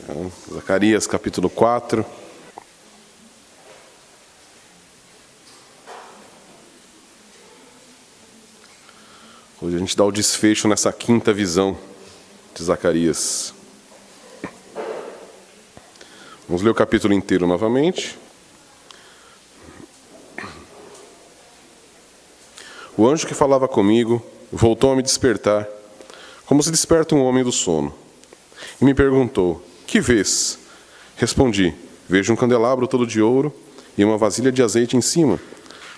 Então, Zacarias capítulo 4. Hoje a gente dá o desfecho nessa quinta visão de Zacarias. Vamos ler o capítulo inteiro novamente. O anjo que falava comigo voltou a me despertar, como se desperta um homem do sono, e me perguntou: que vês? Respondi: vejo um candelabro todo de ouro e uma vasilha de azeite em cima,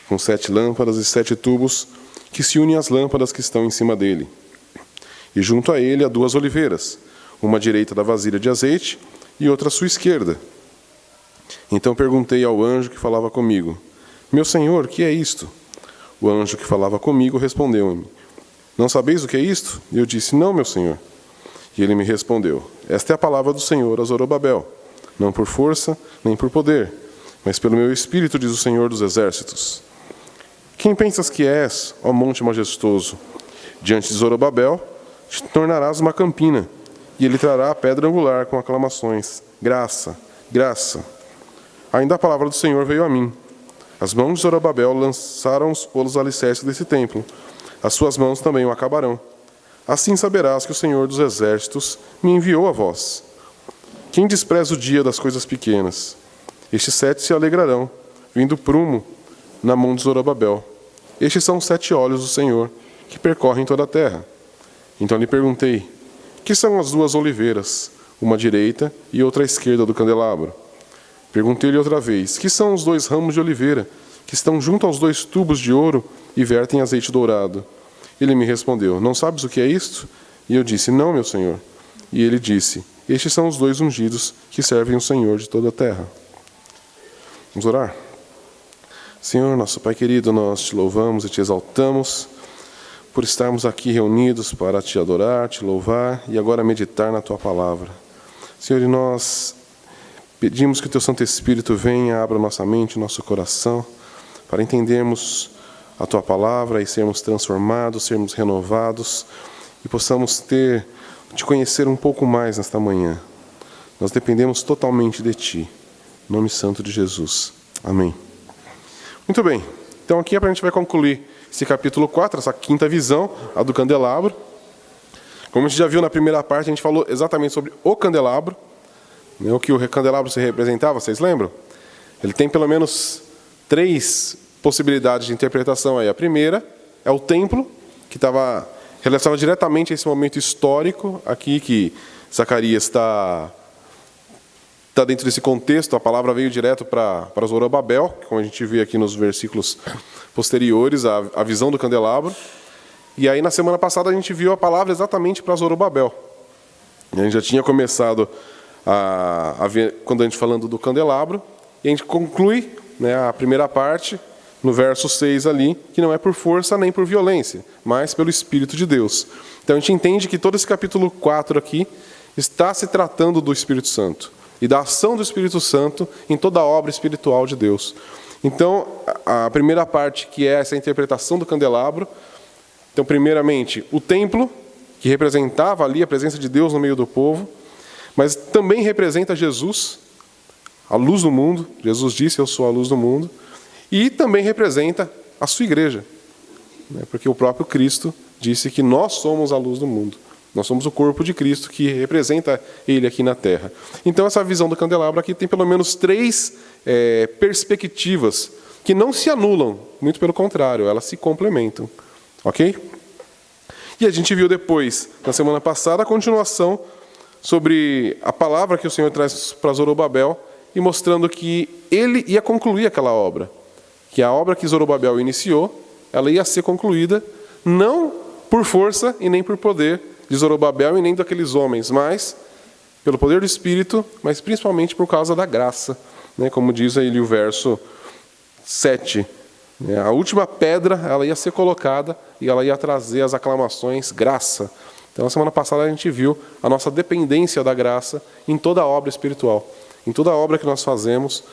com 7 lâmpadas e 7 tubos que se unem às lâmpadas que estão em cima dele. E junto a ele há 2 oliveiras, uma à direita da vasilha de azeite e outra à sua esquerda. Então perguntei ao anjo que falava comigo: meu senhor, que é isto? O anjo que falava comigo respondeu-me: não sabeis o que é isto? E eu disse: não, meu senhor. E ele me respondeu: esta é a palavra do Senhor a Zorobabel, não por força nem por poder, mas pelo meu espírito, diz o Senhor dos exércitos. Quem pensas que és, ó monte majestoso? Diante de Zorobabel te tornarás uma campina, e ele trará a pedra angular com aclamações: graça, graça. Ainda a palavra do Senhor veio a mim. As mãos de Zorobabel lançaram os alicerces desse templo, as suas mãos também o acabarão. Assim saberás que o Senhor dos exércitos me enviou a vós. Quem despreza o dia das coisas pequenas? Estes 7 se alegrarão, vindo prumo na mão de Zorobabel. Estes são os 7 olhos do Senhor, que percorrem toda a terra. Então lhe perguntei: que são as 2 oliveiras, uma à direita e outra à esquerda do candelabro? Perguntei-lhe outra vez: que são os 2 ramos de oliveira, que estão junto aos 2 tubos de ouro e vertem azeite dourado? Ele me respondeu: não sabes o que é isto? E eu disse: não, meu senhor. E ele disse: estes são os 2 ungidos que servem o Senhor de toda a terra. Vamos orar? Senhor, nosso Pai querido, nós te louvamos e te exaltamos por estarmos aqui reunidos para te adorar, te louvar e agora meditar na tua palavra. Senhor, e nós pedimos que o teu Santo Espírito venha, abra nossa mente, nosso coração, para entendermos a tua palavra e sermos transformados, sermos renovados e possamos te conhecer um pouco mais nesta manhã. Nós dependemos totalmente de ti. Em nome santo de Jesus. Amém. Muito bem. Então aqui a gente vai concluir esse capítulo 4, essa quinta visão, a do candelabro. Como a gente já viu na primeira parte, a gente falou exatamente sobre o candelabro, o que o candelabro se representava, vocês lembram? Ele tem pelo menos 3 possibilidades de interpretação aí. A primeira é o templo, que estava relacionado diretamente a esse momento histórico aqui que Zacarias está dentro desse contexto. A palavra veio direto para Zorobabel, como a gente vê aqui nos versículos posteriores, a visão do candelabro. E aí na semana passada a gente viu a palavra exatamente para Zorobabel. A gente já tinha começado a ver quando a gente falando do candelabro, e a gente conclui, a primeira parte no verso 6 ali, que não é por força nem por violência, mas pelo Espírito de Deus. Então a gente entende que todo esse capítulo 4 aqui está se tratando do Espírito Santo e da ação do Espírito Santo em toda a obra espiritual de Deus. Então, a primeira parte, que é essa interpretação do candelabro. Então, primeiramente, o templo, que representava ali a presença de Deus no meio do povo, mas também representa Jesus, a luz do mundo. Jesus disse: eu sou a luz do mundo. E também representa a sua igreja, porque o próprio Cristo disse que nós somos a luz do mundo. Nós somos o corpo de Cristo que representa Ele aqui na Terra. Então, essa visão do candelabro aqui tem pelo menos 3 perspectivas que não se anulam, muito pelo contrário, elas se complementam. Ok? E a gente viu depois, na semana passada, a continuação sobre a palavra que o Senhor traz para Zorobabel e mostrando que ele ia concluir aquela obra. Que a obra que Zorobabel iniciou, ela ia ser concluída não por força e nem por poder de Zorobabel e nem daqueles homens, mas pelo poder do Espírito, mas principalmente por causa da graça, como diz aí o verso 7. A última pedra, ela ia ser colocada e ela ia trazer as aclamações, graça. Então, na semana passada a gente viu a nossa dependência da graça em toda a obra espiritual. Em toda a obra que nós fazemos,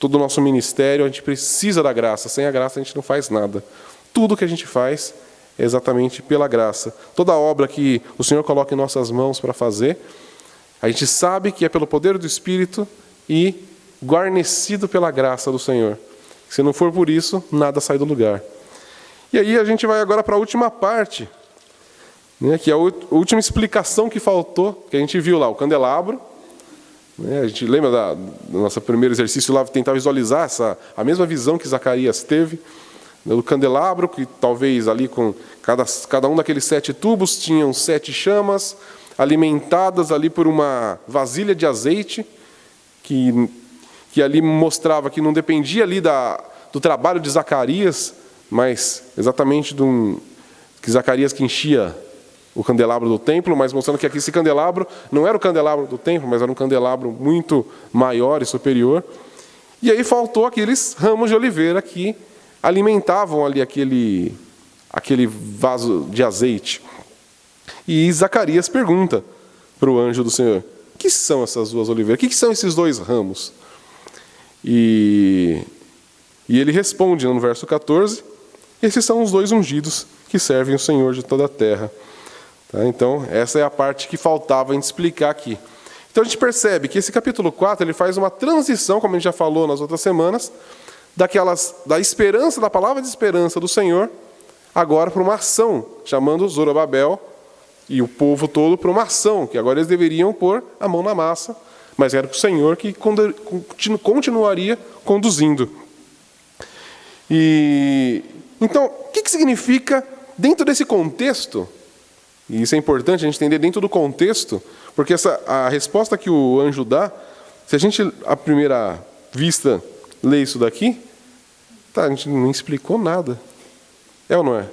todo o nosso ministério, a gente precisa da graça. Sem a graça a gente não faz nada. Tudo que a gente faz exatamente pela graça. Toda obra que o Senhor coloca em nossas mãos para fazer, A gente sabe que é pelo poder do Espírito e guarnecido pela graça do Senhor. Se não for por isso, nada sai do lugar. E aí a gente vai agora para a última parte, né, que é a última explicação que faltou, que a gente viu lá, o candelabro. A gente lembra do nosso primeiro exercício lá, tentar visualizar a mesma visão que Zacarias teve, do candelabro, que talvez ali com cada um daqueles 7 tubos tinham 7 chamas, alimentadas ali por uma vasilha de azeite, que ali mostrava que não dependia ali do trabalho de Zacarias, mas exatamente que Zacarias que enchia o candelabro do templo, mas mostrando que aqui esse candelabro não era o candelabro do templo, mas era um candelabro muito maior e superior. E aí faltou aqueles ramos de oliveira que alimentavam ali aquele vaso de azeite. E Zacarias pergunta para o anjo do Senhor: o que são essas 2 oliveiras? O que são esses 2 ramos? E ele responde no verso 14: esses são os 2 ungidos que servem o Senhor de toda a terra. Tá? Então, essa é a parte que faltava a gente explicar aqui. Então, a gente percebe que esse capítulo 4 ele faz uma transição, como a gente já falou nas outras semanas, da esperança, da palavra de esperança do Senhor, agora para uma ação, chamando Zorobabel e o povo todo para uma ação, que agora eles deveriam pôr a mão na massa, mas era o Senhor que continuaria conduzindo. Então, o que significa, dentro desse contexto, e isso é importante a gente entender dentro do contexto, porque a resposta que o anjo dá, se a gente, à primeira vista, lê isso daqui, a gente não explicou nada. É ou não é?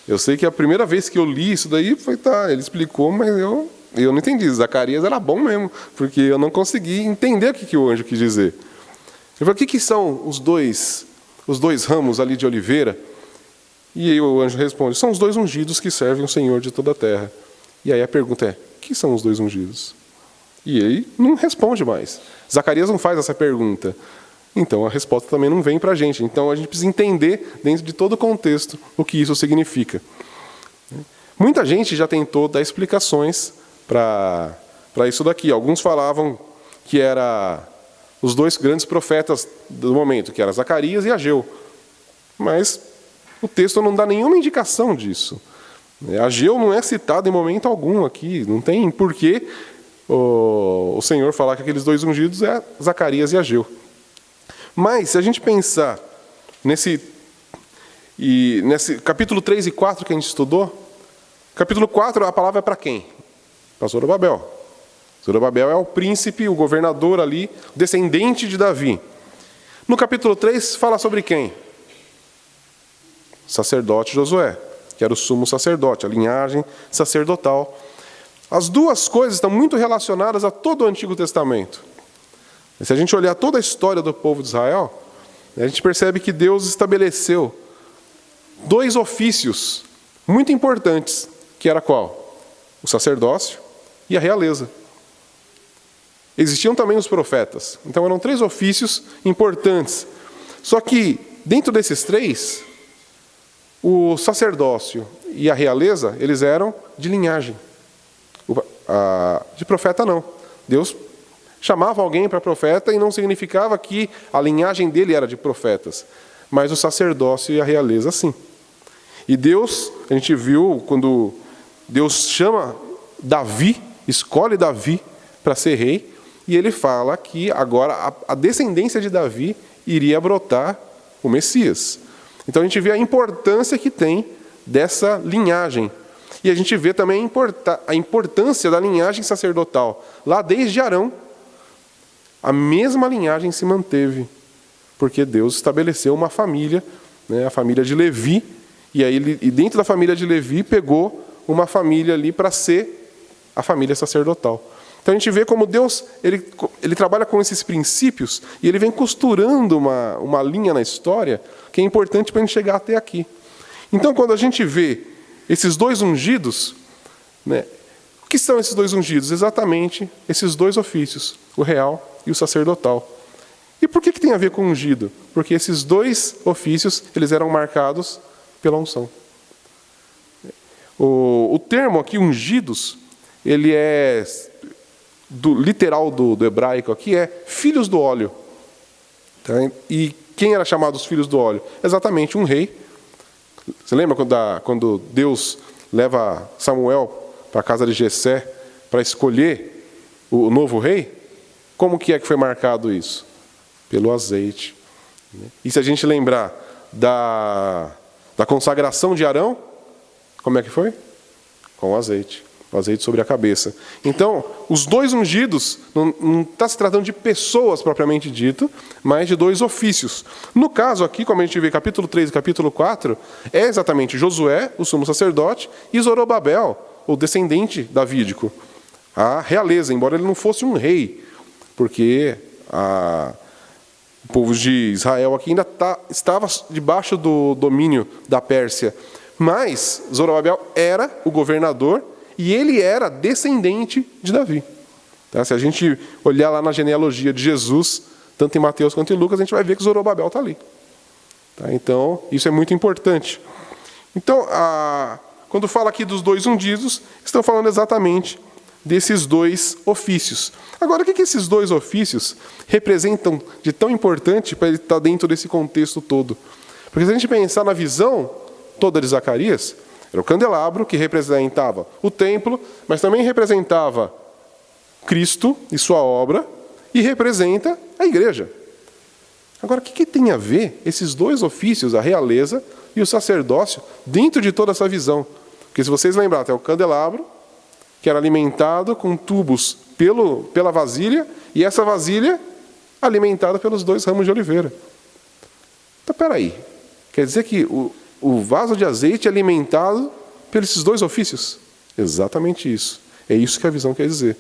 Eu sei que a primeira vez que eu li isso daí, ele explicou, mas eu não entendi. Zacarias era bom mesmo, porque eu não consegui entender o que o anjo quis dizer. Ele falou: o que são os dois ramos ali de oliveira? E aí o anjo responde: são os 2 ungidos que servem o Senhor de toda a terra. E aí a pergunta é: o que são os 2 ungidos? E ele não responde mais. Zacarias não faz essa pergunta. Então a resposta também não vem para a gente. Então a gente precisa entender, dentro de todo o contexto, o que isso significa. Muita gente já tentou dar explicações para isso daqui. Alguns falavam que era os 2 grandes profetas do momento, que eram Zacarias e Ageu. Mas o texto não dá nenhuma indicação disso. Ageu não é citado em momento algum aqui. Não tem porquê o Senhor falar que aqueles 2 ungidos é Zacarias e Ageu. Mas, se a gente pensar nesse capítulo 3 e 4 que a gente estudou, capítulo 4, a palavra é para quem? Para Zorobabel. Zorobabel é o príncipe, o governador ali, descendente de Davi. No capítulo 3, fala sobre quem? Sacerdote Josué, que era o sumo sacerdote, a linhagem sacerdotal. As 2 coisas estão muito relacionadas a todo o Antigo Testamento. Se a gente olhar toda a história do povo de Israel, a gente percebe que Deus estabeleceu 2 ofícios muito importantes, que era qual? O sacerdócio e a realeza. Existiam também os profetas. Então eram 3 ofícios importantes. Só que, dentro desses 3, o sacerdócio e a realeza, eles eram de linhagem. De profeta não. Deus chamava alguém para profeta e não significava que a linhagem dele era de profetas, mas o sacerdócio e a realeza sim. E Deus, a gente viu quando Deus chama Davi, escolhe Davi para ser rei, e ele fala que agora a descendência de Davi iria brotar o Messias. Então a gente vê a importância que tem dessa linhagem. E a gente vê também a importância da linhagem sacerdotal. Lá desde Arão, a mesma linhagem se manteve, porque Deus estabeleceu uma família, né, a família de Levi, e dentro da família de Levi pegou uma família ali para ser a família sacerdotal. Então a gente vê como Deus ele trabalha com esses princípios e ele vem costurando uma linha na história que é importante para a gente chegar até aqui. Então quando a gente vê esses 2 ungidos, né, o que são esses 2 ungidos? Exatamente esses 2 ofícios, o real e o sacerdotal. E por que tem a ver com ungido? Porque esses 2 ofícios eles eram marcados pela unção. O termo aqui, ungidos, ele é literal do hebraico aqui é filhos do óleo. Tá? E quem era chamado os filhos do óleo? Exatamente um rei. Você lembra quando Deus leva Samuel para a casa de Jessé para escolher o novo rei? Como que foi marcado isso? Pelo azeite. E se a gente lembrar da consagração de Arão, como é que foi? Com o azeite sobre a cabeça. Então, os dois ungidos, não está se tratando de pessoas propriamente dito, mas de dois ofícios. No caso aqui, como a gente vê capítulo 3 e capítulo 4, é exatamente Josué, o sumo sacerdote, e Zorobabel, o descendente davídico. A realeza, embora ele não fosse um rei, porque o povo de Israel aqui ainda estava debaixo do domínio da Pérsia. Mas Zorobabel era o governador e ele era descendente de Davi. Tá? Se a gente olhar lá na genealogia de Jesus, tanto em Mateus quanto em Lucas, a gente vai ver que Zorobabel está ali. Tá? Então, isso é muito importante. Então, quando fala aqui dos dois ungidos, estão falando exatamente desses dois ofícios. Agora, o que esses dois ofícios representam de tão importante para ele estar dentro desse contexto todo? Porque se a gente pensar na visão toda de Zacarias, era o candelabro que representava o templo, mas também representava Cristo e sua obra, e representa a igreja. Agora, o que tem a ver esses dois ofícios, a realeza e o sacerdócio, dentro de toda essa visão? Porque se vocês lembrarem, tem o candelabro, que era alimentado com tubos pela vasilha, e essa vasilha alimentada pelos dois ramos de oliveira. Então, peraí, quer dizer que o vaso de azeite é alimentado pelos esses dois ofícios? Exatamente isso. É isso que a visão quer dizer.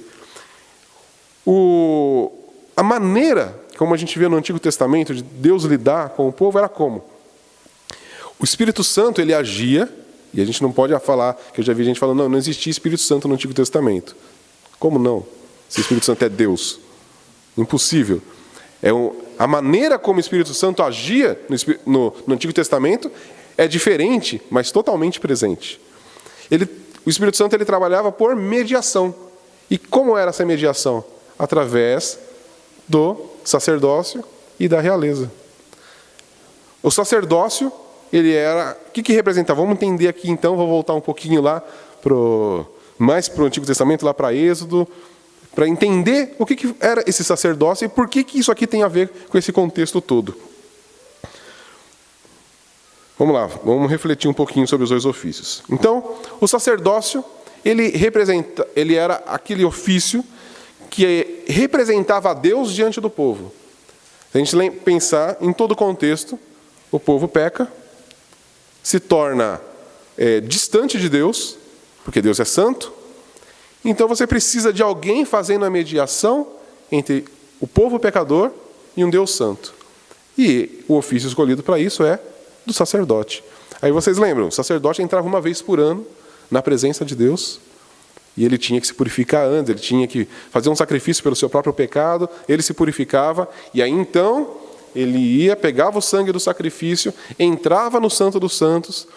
A maneira como a gente vê no Antigo Testamento de Deus lidar com o povo era como? O Espírito Santo, ele agia, e a gente não pode falar, que eu já vi gente falando, não existia Espírito Santo no Antigo Testamento. Como não? Se o Espírito Santo é Deus. Impossível. A maneira como o Espírito Santo agia no Antigo Testamento é diferente, mas totalmente presente. O Espírito Santo ele trabalhava por mediação. E como era essa mediação? Através do sacerdócio e da realeza. O sacerdócio, ele era... O que representava? Vamos entender aqui então, vou voltar um pouquinho lá, mais para o Antigo Testamento, lá para Êxodo, para entender o que era esse sacerdócio e por que isso aqui tem a ver com esse contexto todo. Vamos lá, vamos refletir um pouquinho sobre os dois ofícios. Então, o sacerdócio, ele era aquele ofício que representava a Deus diante do povo. Se a gente pensar em todo o contexto, o povo peca, se torna distante de Deus, porque Deus é santo. Então você precisa de alguém fazendo a mediação entre o povo pecador e um Deus santo. E o ofício escolhido para isso é do sacerdote. Aí vocês lembram, o sacerdote entrava uma vez por ano na presença de Deus, e ele tinha que se purificar antes, ele tinha que fazer um sacrifício pelo seu próprio pecado, ele se purificava, e aí então ele ia, pegava o sangue do sacrifício, entrava no Santo dos Santos,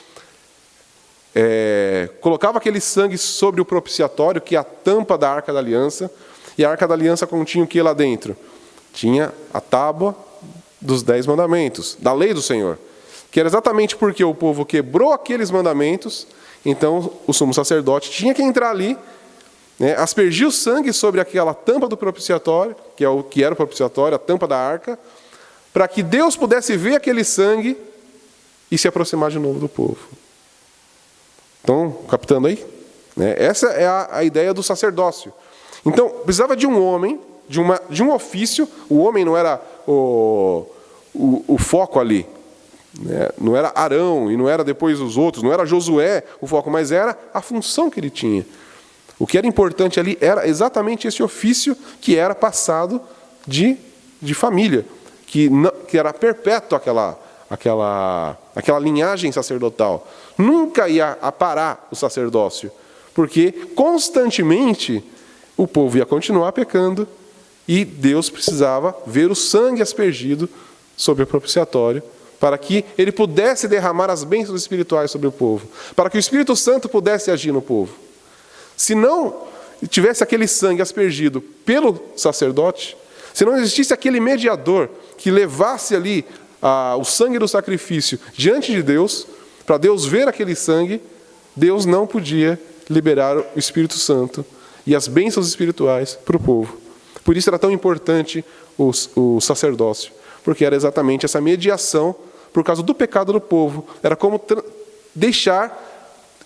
colocava aquele sangue sobre o propiciatório, que é a tampa da Arca da Aliança, e a Arca da Aliança continha o que lá dentro? Tinha a tábua dos 10 mandamentos, da lei do Senhor, que era exatamente porque o povo quebrou aqueles mandamentos, então o sumo sacerdote tinha que entrar ali, aspergir o sangue sobre aquela tampa do propiciatório, que era o propiciatório, a tampa da arca, para que Deus pudesse ver aquele sangue e se aproximar de novo do povo. Estão captando aí? Essa é a ideia do sacerdócio. Então, precisava de um homem, de um ofício. O homem não era o foco ali. Não era Arão e não era depois os outros, não era Josué o foco, mas era a função que ele tinha. O que era importante ali era exatamente esse ofício que era passado de família, que era perpétuo aquela linhagem sacerdotal. Nunca ia parar o sacerdócio, porque constantemente o povo ia continuar pecando e Deus precisava ver o sangue aspergido sobre o propiciatório, para que ele pudesse derramar as bênçãos espirituais sobre o povo, para que o Espírito Santo pudesse agir no povo. Senão, tivesse aquele sangue aspergido pelo sacerdote, se não existisse aquele mediador que levasse ali o sangue do sacrifício diante de Deus, para Deus ver aquele sangue, Deus não podia liberar o Espírito Santo e as bênçãos espirituais para o povo. Por isso era tão importante o sacerdócio, porque era exatamente essa mediação por causa do pecado do povo. Era como deixar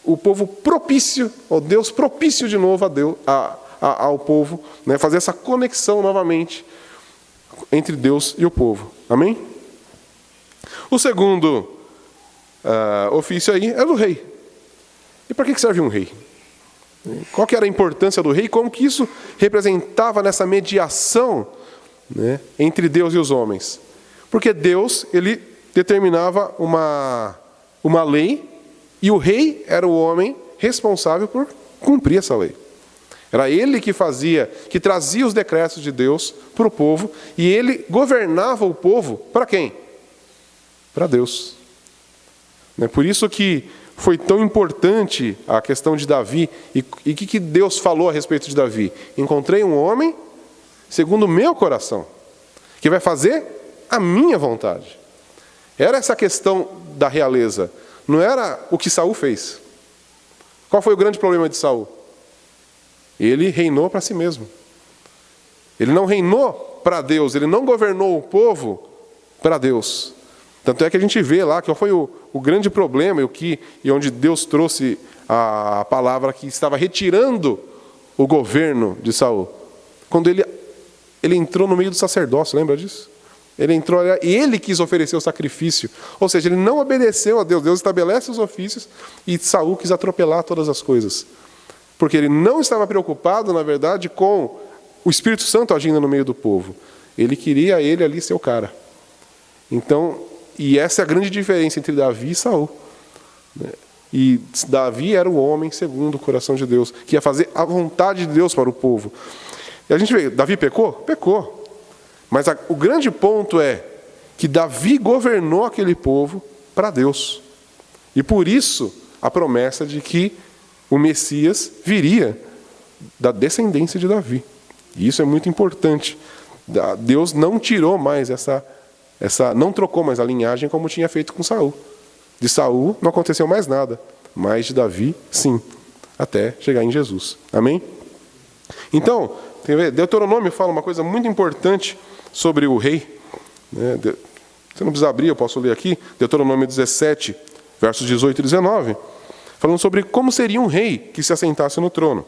o povo propício, ou Deus propício de novo ao povo, né? Fazer essa conexão novamente entre Deus e o povo. Amém? O segundo ofício aí é do rei. E para que serve um rei? Qual que era a importância do rei? Como que isso representava nessa mediação, né, entre Deus e os homens? Porque Deus, ele determinava uma lei, e o rei era o homem responsável por cumprir essa lei. Era ele que trazia os decretos de Deus para o povo, e ele governava o povo para quem? Para Deus. Por isso que foi tão importante a questão de Davi. E o que Deus falou a respeito de Davi? Encontrei um homem segundo o meu coração, que vai fazer a minha vontade. Era essa questão da realeza. Não era o que Saul fez. Qual foi o grande problema de Saul? Ele reinou para si mesmo. Ele não reinou para Deus, ele não governou o povo para Deus. Tanto é que a gente vê lá qual foi o grande problema e onde Deus trouxe a palavra que estava retirando o governo de Saul. Quando ele entrou no meio do sacerdócio, lembra disso? Ele entrou e ele quis oferecer o sacrifício. Ou seja, ele não obedeceu a Deus. Deus estabelece os ofícios e Saul quis atropelar todas as coisas. Porque ele não estava preocupado, na verdade, com o Espírito Santo agindo no meio do povo. Ele queria ele ali ser o cara. Então, e essa é a grande diferença entre Davi e Saul. E Davi era o homem segundo o coração de Deus, que ia fazer a vontade de Deus para o povo. E a gente vê, Davi pecou? Pecou. Mas o grande ponto é que Davi governou aquele povo para Deus. E por isso, a promessa de que o Messias viria da descendência de Davi. E isso é muito importante. Deus não tirou mais não trocou mais a linhagem como tinha feito com Saul. De Saul não aconteceu mais nada, mas de Davi, sim, até chegar em Jesus. Amém? Então, Deuteronômio fala uma coisa muito importante sobre o rei. Você não precisa abrir, eu posso ler aqui. Deuteronômio 17, versos 18 e 19, falando sobre como seria um rei que se assentasse no trono.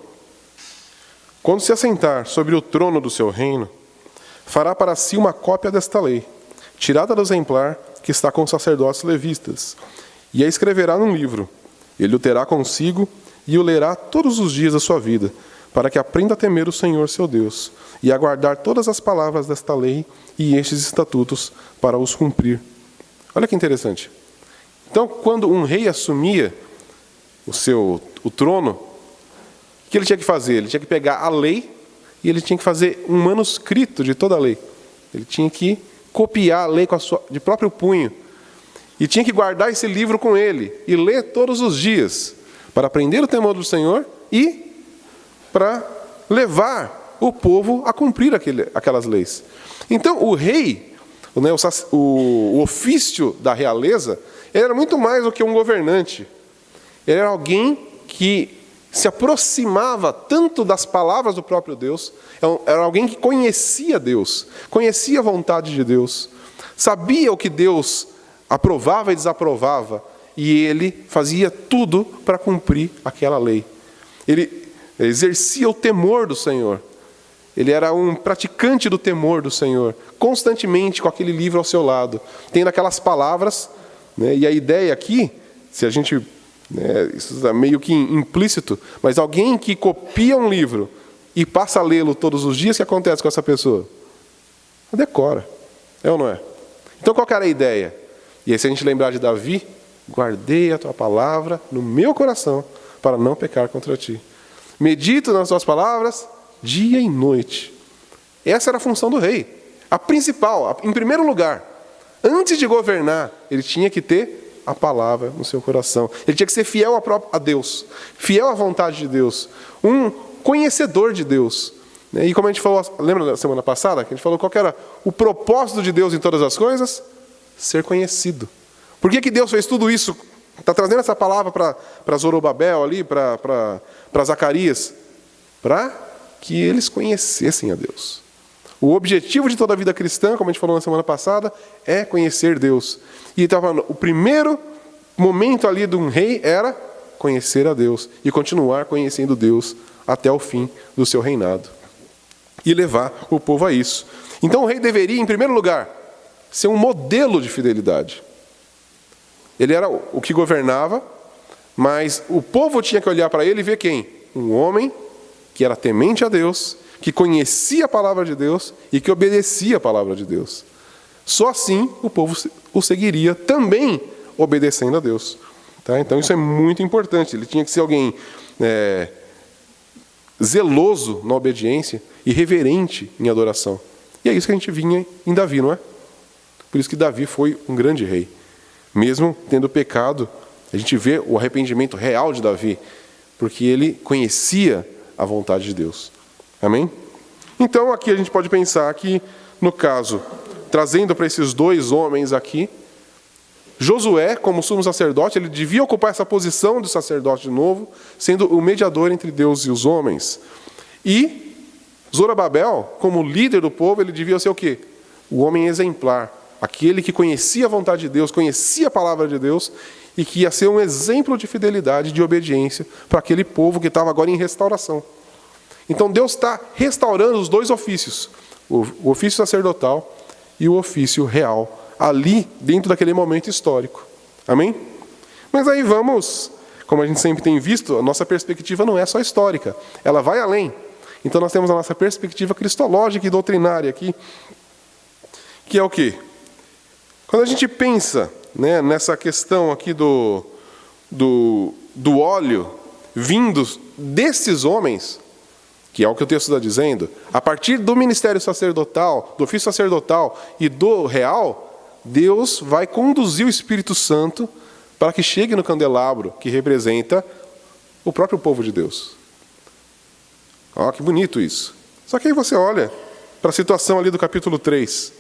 Quando se assentar sobre o trono do seu reino, fará para si uma cópia desta lei, tirada do exemplar que está com os sacerdotes levitas, e a escreverá num livro. Ele o terá consigo e o lerá todos os dias da sua vida, para que aprenda a temer o Senhor seu Deus, e a guardar todas as palavras desta lei e estes estatutos para os cumprir. Olha que interessante. Então, quando um rei assumia o trono, o que ele tinha que fazer? Ele tinha que pegar a lei e ele tinha que fazer um manuscrito de toda a lei. Ele tinha que copiar a lei de próprio punho. E tinha que guardar esse livro com ele e ler todos os dias, para aprender o temor do Senhor e para levar o povo a cumprir aquelas leis. Então, o rei, o ofício da realeza, ele era muito mais do que um governante. Ele era alguém que se aproximava tanto das palavras do próprio Deus, era alguém que conhecia Deus, conhecia a vontade de Deus, sabia o que Deus aprovava e desaprovava, e ele fazia tudo para cumprir aquela lei. Ele exercia o temor do Senhor. Ele era um praticante do temor do Senhor, constantemente com aquele livro ao seu lado, tendo aquelas palavras, né? E a ideia aqui, se a gente, isso é meio que implícito, mas alguém que copia um livro e passa a lê-lo todos os dias, o que acontece com essa pessoa? Ela decora, é ou não é? Então qual que era a ideia? E aí, se a gente lembrar de Davi, guardei a tua palavra no meu coração, para não pecar contra ti. Medito nas tuas palavras, dia e noite. Essa era a função do rei. A principal, em primeiro lugar. Antes de governar, ele tinha que ter a palavra no seu coração. Ele tinha que ser fiel a Deus, fiel à vontade de Deus. conhecedor de Deus. E como a gente falou, lembra da semana passada, que a gente falou qual que era o propósito de Deus em todas as coisas? Ser conhecido. Por que Deus fez tudo isso? Está trazendo essa palavra para Zorobabel ali, para Zacarias, para que eles conhecessem a Deus. O objetivo de toda a vida cristã, como a gente falou na semana passada, é conhecer Deus. E estava falando, o primeiro momento ali de um rei era conhecer a Deus e continuar conhecendo Deus até o fim do seu reinado. E levar o povo a isso. Então o rei deveria, em primeiro lugar, ser um modelo de fidelidade. Ele era o que governava, mas o povo tinha que olhar para ele e ver quem? Um homem que era temente a Deus, que conhecia a palavra de Deus e que obedecia a palavra de Deus. Só assim o povo o seguiria também obedecendo a Deus. Tá? Então isso é muito importante. Ele tinha que ser alguém zeloso na obediência e reverente em adoração. E é isso que a gente vinha em Davi, não é? Por isso que Davi foi um grande rei. Mesmo tendo pecado, a gente vê o arrependimento real de Davi, porque ele conhecia a vontade de Deus. Amém? Então aqui a gente pode pensar que, no caso, trazendo para esses dois homens aqui, Josué, como sumo sacerdote, ele devia ocupar essa posição de sacerdote de novo, sendo o mediador entre Deus e os homens. E Zorobabel, como líder do povo, ele devia ser o quê? O homem exemplar. Aquele que conhecia a vontade de Deus, conhecia a palavra de Deus e que ia ser um exemplo de fidelidade, de obediência para aquele povo que estava agora em restauração. Então Deus está restaurando os dois ofícios, o ofício sacerdotal e o ofício real, ali dentro daquele momento histórico. Amém? Mas aí vamos, como a gente sempre tem visto, a nossa perspectiva não é só histórica, ela vai além. Então nós temos a nossa perspectiva cristológica e doutrinária aqui, que é o quê? Quando a gente pensa, né, nessa questão aqui do óleo vindo desses homens, que é o que o texto está dizendo, a partir do ministério sacerdotal, do ofício sacerdotal e do real, Deus vai conduzir o Espírito Santo para que chegue no candelabro, que representa o próprio povo de Deus. Ó, que bonito isso. Só que aí você olha para a situação ali do capítulo 3.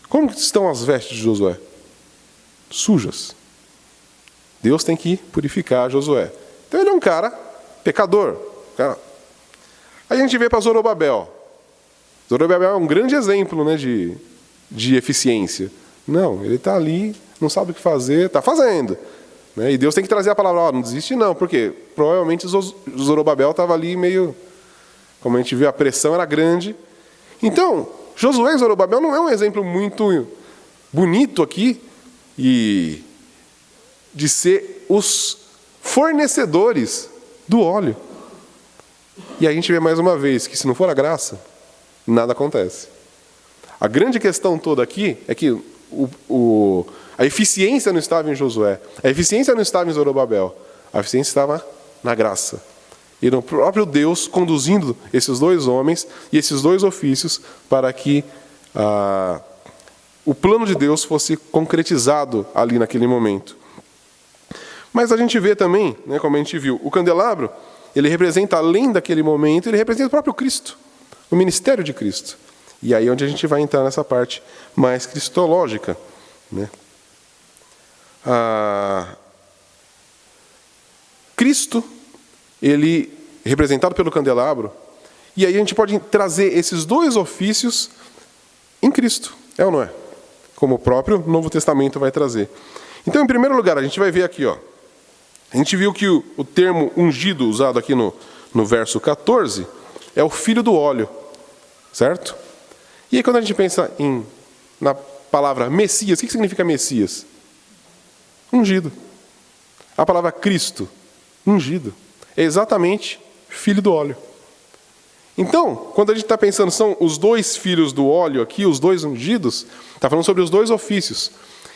Como estão as vestes de Josué? Sujas. Deus tem que purificar Josué. Então ele é um cara pecador. Aí a gente vê para Zorobabel. Zorobabel é um grande exemplo, né, de eficiência. Não, ele está ali, não sabe o que fazer, está fazendo. Né? E Deus tem que trazer a palavra, não desiste não, porque provavelmente Zorobabel estava ali meio, como a gente vê, a pressão era grande. Então, Josué e Zorobabel não é um exemplo muito bonito aqui e de ser os fornecedores do óleo. E a gente vê mais uma vez que se não for a graça, nada acontece. A grande questão toda aqui é que a eficiência não estava em Josué, a eficiência não estava em Zorobabel, a eficiência estava na graça. E no próprio Deus conduzindo esses dois homens e esses dois ofícios para que o plano de Deus fosse concretizado ali naquele momento. Mas a gente vê também, né, como a gente viu, o candelabro, ele representa, além daquele momento, ele representa o próprio Cristo, o ministério de Cristo. E aí é onde a gente vai entrar nessa parte mais cristológica. Né? Cristo, ele representado pelo candelabro, e aí a gente pode trazer esses dois ofícios em Cristo, é ou não é? Como o próprio Novo Testamento vai trazer. Então, em primeiro lugar, a gente vai ver aqui, ó, a gente viu que o termo ungido usado aqui no verso 14 é o filho do óleo, certo? E aí quando a gente pensa na palavra Messias, o que significa Messias? Ungido. A palavra Cristo, ungido, é exatamente filho do óleo. Então, quando a gente está pensando, são os dois filhos do óleo aqui, os dois ungidos, está falando sobre os dois ofícios.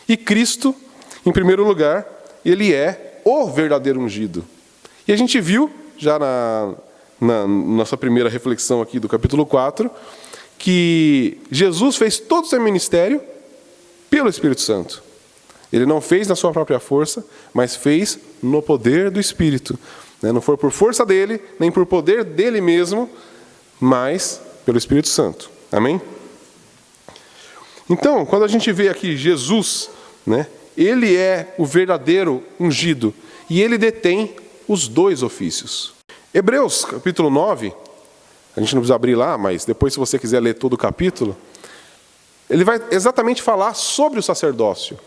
E Cristo, em primeiro lugar, ele é o verdadeiro ungido. E a gente viu, já na nossa primeira reflexão aqui do capítulo 4, que Jesus fez todo o seu ministério pelo Espírito Santo. Ele não fez na sua própria força, mas fez no poder do Espírito. Não foi por força dele, nem por poder dele mesmo, mas pelo Espírito Santo. Amém? Então, quando a gente vê aqui Jesus, ele é o verdadeiro ungido e ele detém os dois ofícios. Hebreus, capítulo 9, a gente não precisa abrir lá, mas depois, se você quiser ler todo o capítulo, ele vai exatamente falar sobre o sacerdócio.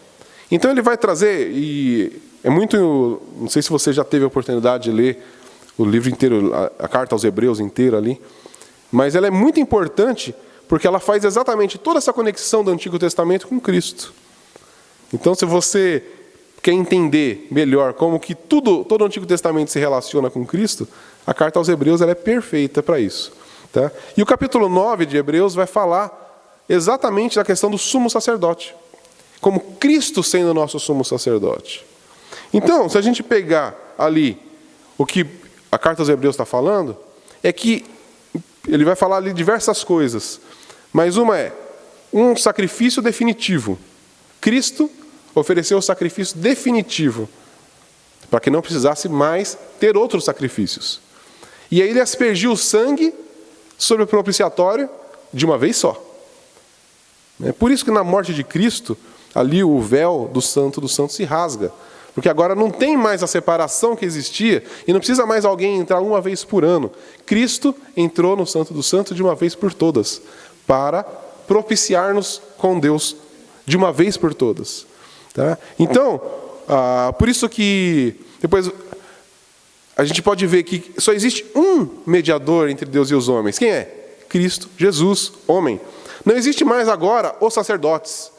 Então ele vai trazer, e é muito, não sei se você já teve a oportunidade de ler o livro inteiro, a carta aos Hebreus inteira ali, mas ela é muito importante porque ela faz exatamente toda essa conexão do Antigo Testamento com Cristo. Então, se você quer entender melhor como que todo o Antigo Testamento se relaciona com Cristo, a carta aos Hebreus ela é perfeita para isso. Tá? E o capítulo 9 de Hebreus vai falar exatamente da questão do sumo sacerdote, como Cristo sendo o nosso sumo sacerdote. Então, se a gente pegar ali o que a carta aos Hebreus está falando, é que ele vai falar ali diversas coisas, mas uma é um sacrifício definitivo. Cristo ofereceu o sacrifício definitivo, para que não precisasse mais ter outros sacrifícios. E aí ele aspergiu o sangue sobre o propiciatório de uma vez só. Por isso que na morte de Cristo, ali o véu do Santo dos Santos se rasga. Porque agora não tem mais a separação que existia e não precisa mais alguém entrar uma vez por ano. Cristo entrou no Santo dos Santos de uma vez por todas, para propiciar-nos com Deus de uma vez por todas. Tá? Então, por isso que depois a gente pode ver que só existe um mediador entre Deus e os homens. Quem é? Cristo, Jesus, homem. Não existe mais agora os sacerdotes.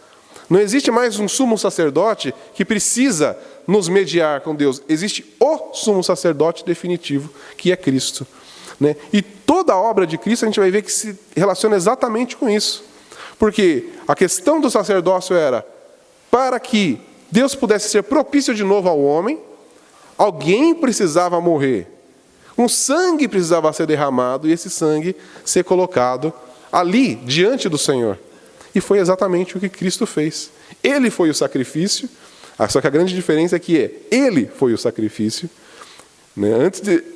Não existe mais um sumo sacerdote que precisa nos mediar com Deus. Existe o sumo sacerdote definitivo, que é Cristo. E toda a obra de Cristo a gente vai ver que se relaciona exatamente com isso. Porque a questão do sacerdócio era para que Deus pudesse ser propício de novo ao homem, alguém precisava morrer. Um sangue precisava ser derramado e esse sangue ser colocado ali, diante do Senhor. E foi exatamente o que Cristo fez. Ele foi o sacrifício, só que a grande diferença é que ele foi o sacrifício.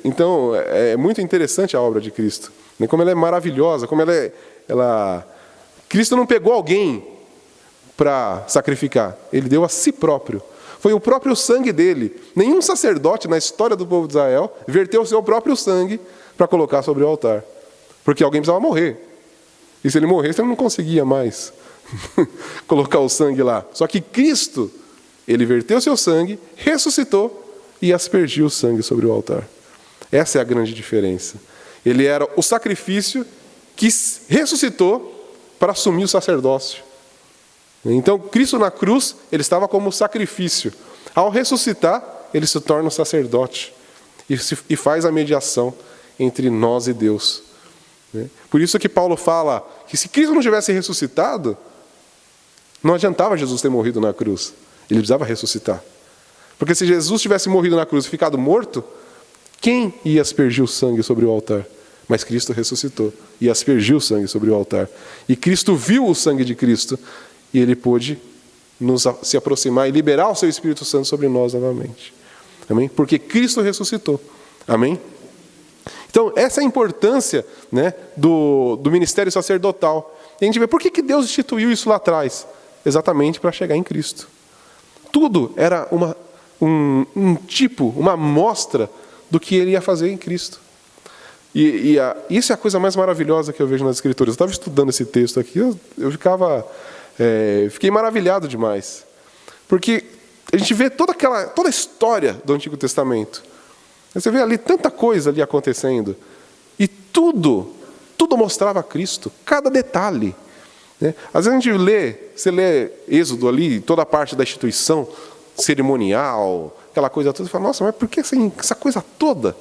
Então, é muito interessante a obra de Cristo. Como ela é maravilhosa, como Cristo não pegou alguém para sacrificar, ele deu a si próprio. Foi o próprio sangue dele. Nenhum sacerdote na história do povo de Israel verteu o seu próprio sangue para colocar sobre o altar. Porque alguém precisava morrer. E se ele morresse, ele não conseguia mais colocar o sangue lá. Só que Cristo, ele verteu o seu sangue, ressuscitou e aspergiu o sangue sobre o altar. Essa é a grande diferença. Ele era o sacrifício que ressuscitou para assumir o sacerdócio. Então, Cristo na cruz, ele estava como sacrifício. Ao ressuscitar, ele se torna um sacerdote e faz a mediação entre nós e Deus. Por isso que Paulo fala que se Cristo não tivesse ressuscitado, não adiantava Jesus ter morrido na cruz. Ele precisava ressuscitar. Porque se Jesus tivesse morrido na cruz e ficado morto, quem ia aspergir o sangue sobre o altar? Mas Cristo ressuscitou e aspergiu o sangue sobre o altar. E Cristo viu o sangue de Cristo e ele pôde se aproximar e liberar o seu Espírito Santo sobre nós novamente. Amém? Porque Cristo ressuscitou. Amém? Então, essa é a importância do ministério sacerdotal. E a gente vê por que Deus instituiu isso lá atrás. Exatamente para chegar em Cristo. Tudo era uma amostra do que ele ia fazer em Cristo. Isso é a coisa mais maravilhosa que eu vejo nas Escrituras. Eu estava estudando esse texto aqui, eu fiquei maravilhado demais. Porque a gente vê toda a história do Antigo Testamento. Você vê ali tanta coisa ali acontecendo. E tudo mostrava Cristo, cada detalhe. Às vezes a gente você lê Êxodo ali, toda a parte da instituição cerimonial, aquela coisa toda, e fala, nossa, mas por que essa coisa toda?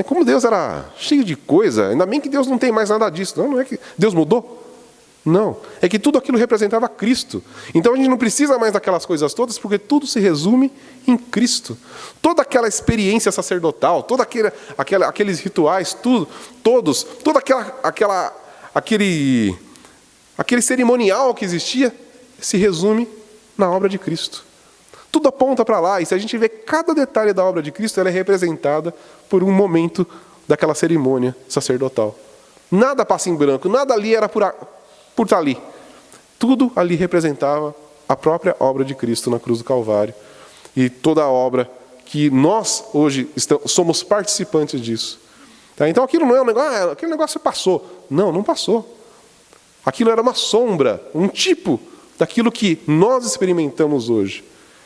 Como Deus era cheio de coisa, ainda bem que Deus não tem mais nada disso. Não é que Deus mudou. Não, é que tudo aquilo representava Cristo. Então a gente não precisa mais daquelas coisas todas, porque tudo se resume em Cristo. Toda aquela experiência sacerdotal, todos aqueles rituais, aquele cerimonial que existia, se resume na obra de Cristo. Tudo aponta para lá, e se a gente vê cada detalhe da obra de Cristo, ela é representada por um momento daquela cerimônia sacerdotal. Nada passa em branco, nada ali era por estar ali. Tudo ali representava a própria obra de Cristo na cruz do Calvário. E toda a obra que nós hoje somos participantes disso. Tá? Então aquilo não é um negócio, aquele negócio passou. Não, não passou. Aquilo era uma sombra, um tipo daquilo que nós experimentamos hoje.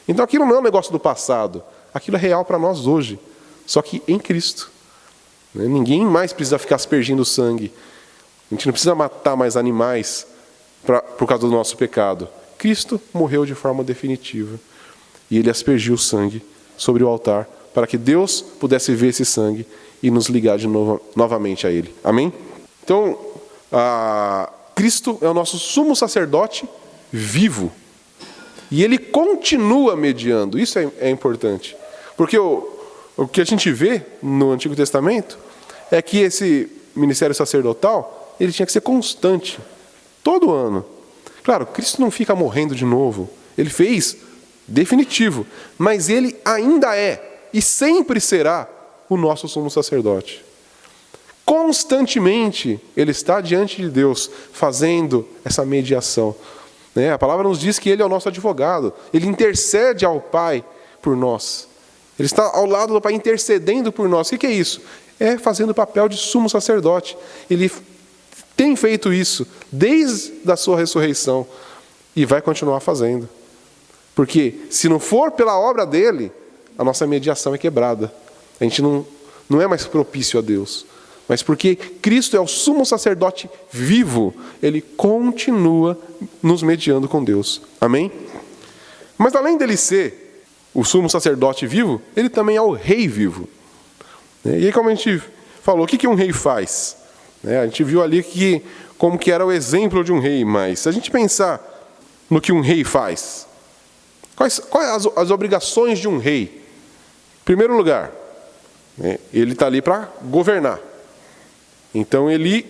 Então aquilo não é um negócio do passado, aquilo é real para nós hoje, só que em Cristo. Ninguém mais precisa ficar aspergindo sangue. A gente não precisa matar mais animais por causa do nosso pecado. Cristo morreu de forma definitiva. E Ele aspergiu o sangue sobre o altar para que Deus pudesse ver esse sangue e nos ligar novamente a Ele. Amém? Então, Cristo é o nosso sumo sacerdote vivo. E Ele continua mediando. Isso é importante. Porque o que a gente vê no Antigo Testamento é que esse ministério sacerdotal, ele tinha que ser constante, todo ano. Claro, Cristo não fica morrendo de novo. Ele fez definitivo. Mas Ele ainda é e sempre será o nosso sumo sacerdote. Constantemente, Ele está diante de Deus, fazendo essa mediação. A palavra nos diz que Ele é o nosso advogado. Ele intercede ao Pai por nós. Ele está ao lado do Pai intercedendo por nós. O que é isso? É fazendo o papel de sumo sacerdote. Ele tem feito isso desde a sua ressurreição e vai continuar fazendo. Porque se não for pela obra dele, a nossa mediação é quebrada. A gente não é mais propício a Deus. Mas porque Cristo é o sumo sacerdote vivo, Ele continua nos mediando com Deus. Amém? Mas além dele ser o sumo sacerdote vivo, Ele também é o rei vivo. E aí, como a gente falou, o que um rei faz? A gente viu ali como que era o exemplo de um rei, mas se a gente pensar no que um rei faz, quais as obrigações de um rei? Em primeiro lugar, ele está ali para governar. Então ele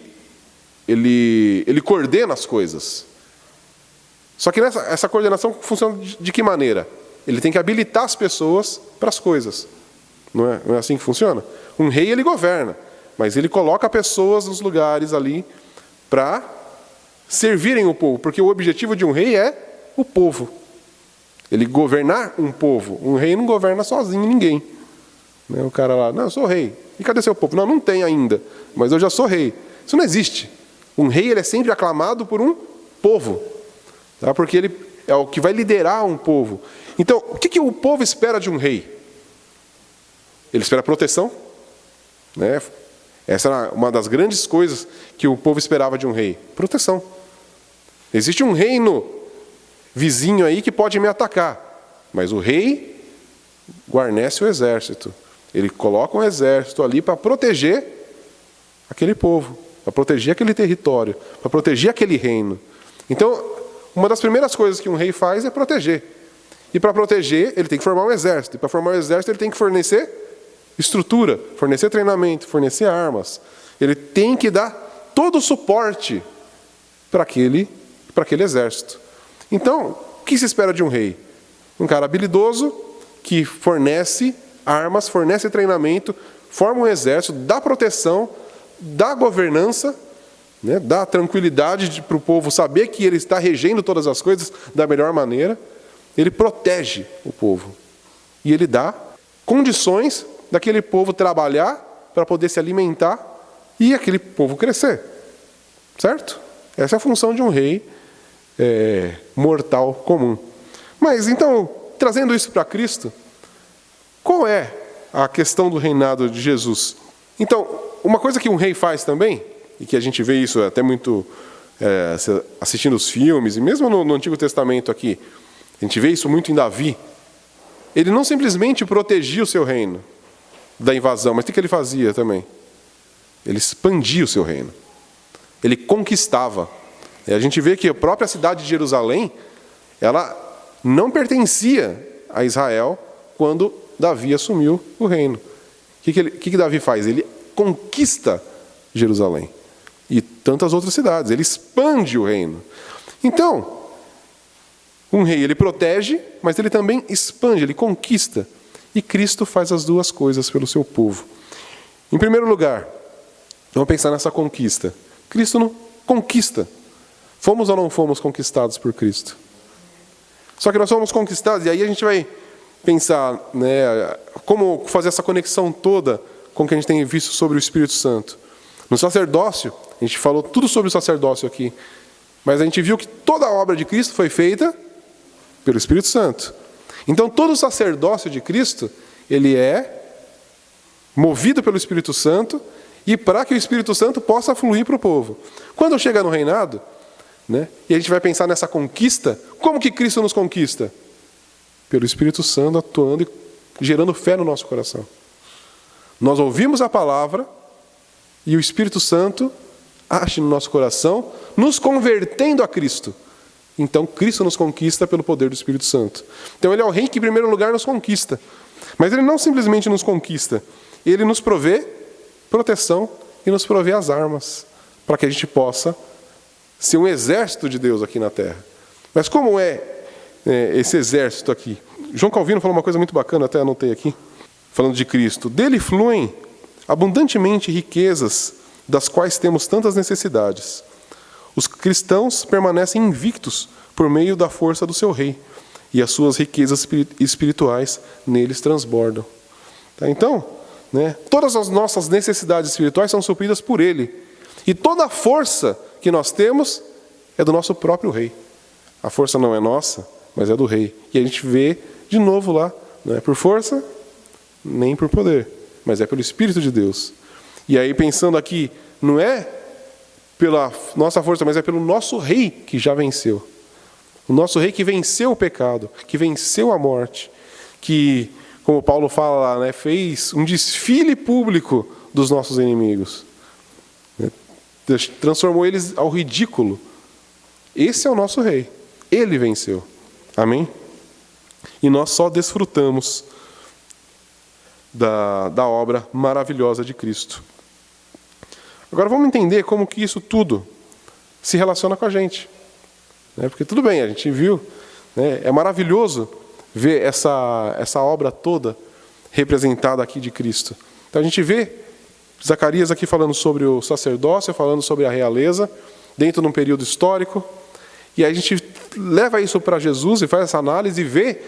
coordena as coisas. Só que essa coordenação funciona de que maneira? Ele tem que habilitar as pessoas para as coisas. Não é assim que funciona? Um rei, ele governa, mas ele coloca pessoas nos lugares ali para servirem o povo, porque o objetivo de um rei é o povo. Ele governar um povo. Um rei não governa sozinho ninguém. O cara lá, não, eu sou rei. E cadê seu povo? Não, não tem ainda, mas eu já sou rei. Isso não existe. Um rei, ele é sempre aclamado por um povo, tá? Porque ele é o que vai liderar um povo. Então, o que o povo espera de um rei? Ele espera proteção. Essa era uma das grandes coisas que o povo esperava de um rei. Proteção. Existe um reino vizinho aí que pode me atacar, mas o rei guarnece o exército. Ele coloca um exército ali para proteger aquele povo, para proteger aquele território, para proteger aquele reino. Então, uma das primeiras coisas que um rei faz é proteger. E para proteger, ele tem que formar um exército. E para formar um exército, ele tem que fornecer estrutura, fornecer treinamento, fornecer armas. Ele tem que dar todo o suporte para aquele exército. Então, o que se espera de um rei? Um cara habilidoso que fornece armas, fornece treinamento, forma um exército, dá proteção, dá governança, dá tranquilidade para o povo saber que ele está regendo todas as coisas da melhor maneira. Ele protege o povo. E ele dá condições daquele povo trabalhar para poder se alimentar e aquele povo crescer. Certo? Essa é a função de um rei mortal comum. Mas então, trazendo isso para Cristo, qual é a questão do reinado de Jesus? Então, uma coisa que um rei faz também, e que a gente vê isso até muito assistindo os filmes, e mesmo no Antigo Testamento aqui, a gente vê isso muito em Davi. Ele não simplesmente protegia o seu reino da invasão, mas o que ele fazia também? Ele expandia o seu reino. Ele conquistava. E a gente vê que a própria cidade de Jerusalém, ela não pertencia a Israel quando Davi assumiu o reino. O que Davi faz? Ele conquista Jerusalém e tantas outras cidades. Ele expande o reino. Então, Um rei, ele protege, mas ele também expande, ele conquista. E Cristo faz as duas coisas pelo seu povo. Em primeiro lugar, vamos pensar nessa conquista. Cristo não conquista. Fomos ou não fomos conquistados por Cristo? Só que nós fomos conquistados, e aí a gente vai pensar, né, como fazer essa conexão toda com o que a gente tem visto sobre o Espírito Santo. No sacerdócio, a gente falou tudo sobre o sacerdócio aqui, mas a gente viu que toda a obra de Cristo foi feita pelo Espírito Santo. Então, todo o sacerdócio de Cristo, ele é movido pelo Espírito Santo e para que o Espírito Santo possa fluir para o povo. Quando chega no reinado, né, e a gente vai pensar nessa conquista, como que Cristo nos conquista? Pelo Espírito Santo atuando e gerando fé no nosso coração. Nós ouvimos a palavra e o Espírito Santo age no nosso coração, nos convertendo a Cristo. Então, Cristo nos conquista pelo poder do Espírito Santo. Então, Ele é o Rei que, em primeiro lugar, nos conquista. Mas Ele não simplesmente nos conquista. Ele nos provê proteção e nos provê as armas para que a gente possa ser um exército de Deus aqui na Terra. Mas como é esse exército aqui? João Calvino falou uma coisa muito bacana, até anotei aqui, falando de Cristo. Dele fluem abundantemente riquezas das quais temos tantas necessidades. Os cristãos permanecem invictos por meio da força do seu rei, e as suas riquezas espirituais neles transbordam. Tá? Então, né, todas as nossas necessidades espirituais são supridas por ele. E toda a força que nós temos é do nosso próprio rei. A força não é nossa, mas é do rei. E a gente vê de novo lá, não é por força, nem por poder, mas é pelo Espírito de Deus. E aí, pensando aqui, não é pela nossa força, mas é pelo nosso rei que já venceu. O nosso rei que venceu o pecado, que venceu a morte, que, como Paulo fala lá, né, fez um desfile público dos nossos inimigos. Transformou eles ao ridículo. Esse é o nosso rei. Ele venceu. Amém? E nós só desfrutamos da obra maravilhosa de Cristo. Agora vamos entender como que isso tudo se relaciona com a gente. Porque tudo bem, a gente viu, né, é maravilhoso ver essa obra toda representada aqui de Cristo. Então a gente vê Zacarias aqui falando sobre o sacerdócio, falando sobre a realeza, dentro de um período histórico. E aí a gente leva isso para Jesus e faz essa análise e vê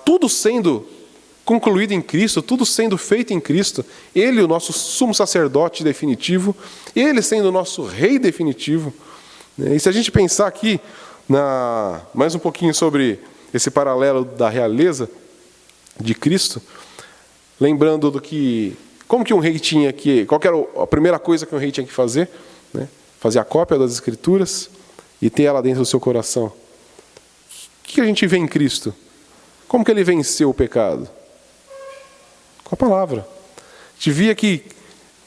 tudo sendo concluído em Cristo, tudo sendo feito em Cristo. Ele, o nosso sumo sacerdote definitivo, ele sendo o nosso rei definitivo. E se a gente pensar aqui mais um pouquinho sobre esse paralelo da realeza de Cristo, lembrando como que um rei tinha que, qual que era a primeira coisa que um rei tinha que fazer? Né? Fazer a cópia das Escrituras e ter ela dentro do seu coração. O que a gente vê em Cristo? Como que ele venceu o pecado? Com a palavra. A gente via que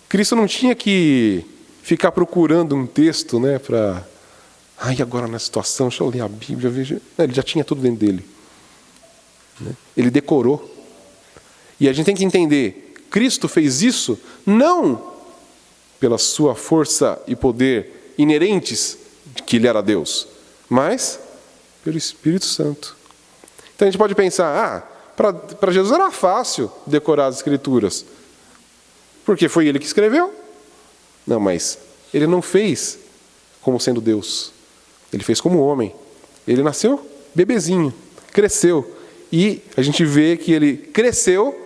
Cristo não tinha que ficar procurando um texto, né, para... agora na situação, deixa eu ler a Bíblia, veja. Ele já tinha tudo dentro dele. Ele decorou. E a gente tem que entender, Cristo fez isso não pela sua força e poder inerentes de que ele era Deus, mas pelo Espírito Santo. Então a gente pode pensar, para Jesus era fácil decorar as Escrituras, porque foi ele que escreveu. Não, mas ele não fez como sendo Deus. Ele fez como homem. Ele nasceu bebezinho, cresceu. E a gente vê que ele cresceu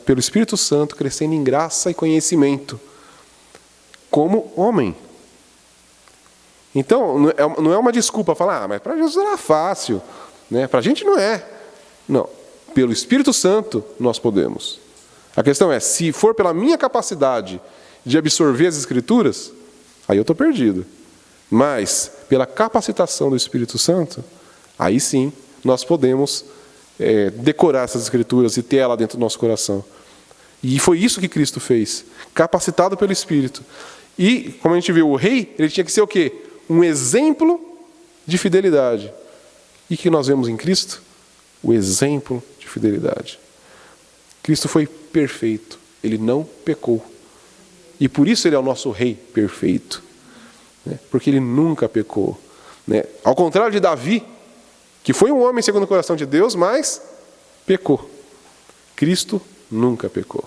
pelo Espírito Santo, crescendo em graça e conhecimento, como homem. Então, não é uma desculpa falar, mas para Jesus era fácil, né? Para a gente não é. Não, pelo Espírito Santo nós podemos. A questão é, se for pela minha capacidade de absorver as Escrituras, aí eu estou perdido. Mas, pela capacitação do Espírito Santo, aí sim, nós podemos decorar essas Escrituras e ter ela dentro do nosso coração. E foi isso que Cristo fez, capacitado pelo Espírito. E, como a gente viu, o rei, ele tinha que ser o quê? Um exemplo de fidelidade. E que nós vemos em Cristo? O exemplo de fidelidade. Cristo foi perfeito, ele não pecou. E por isso ele é o nosso rei perfeito. Porque ele nunca pecou. né? Ao contrário de Davi, que foi um homem segundo o coração de Deus, mas pecou. Cristo nunca pecou.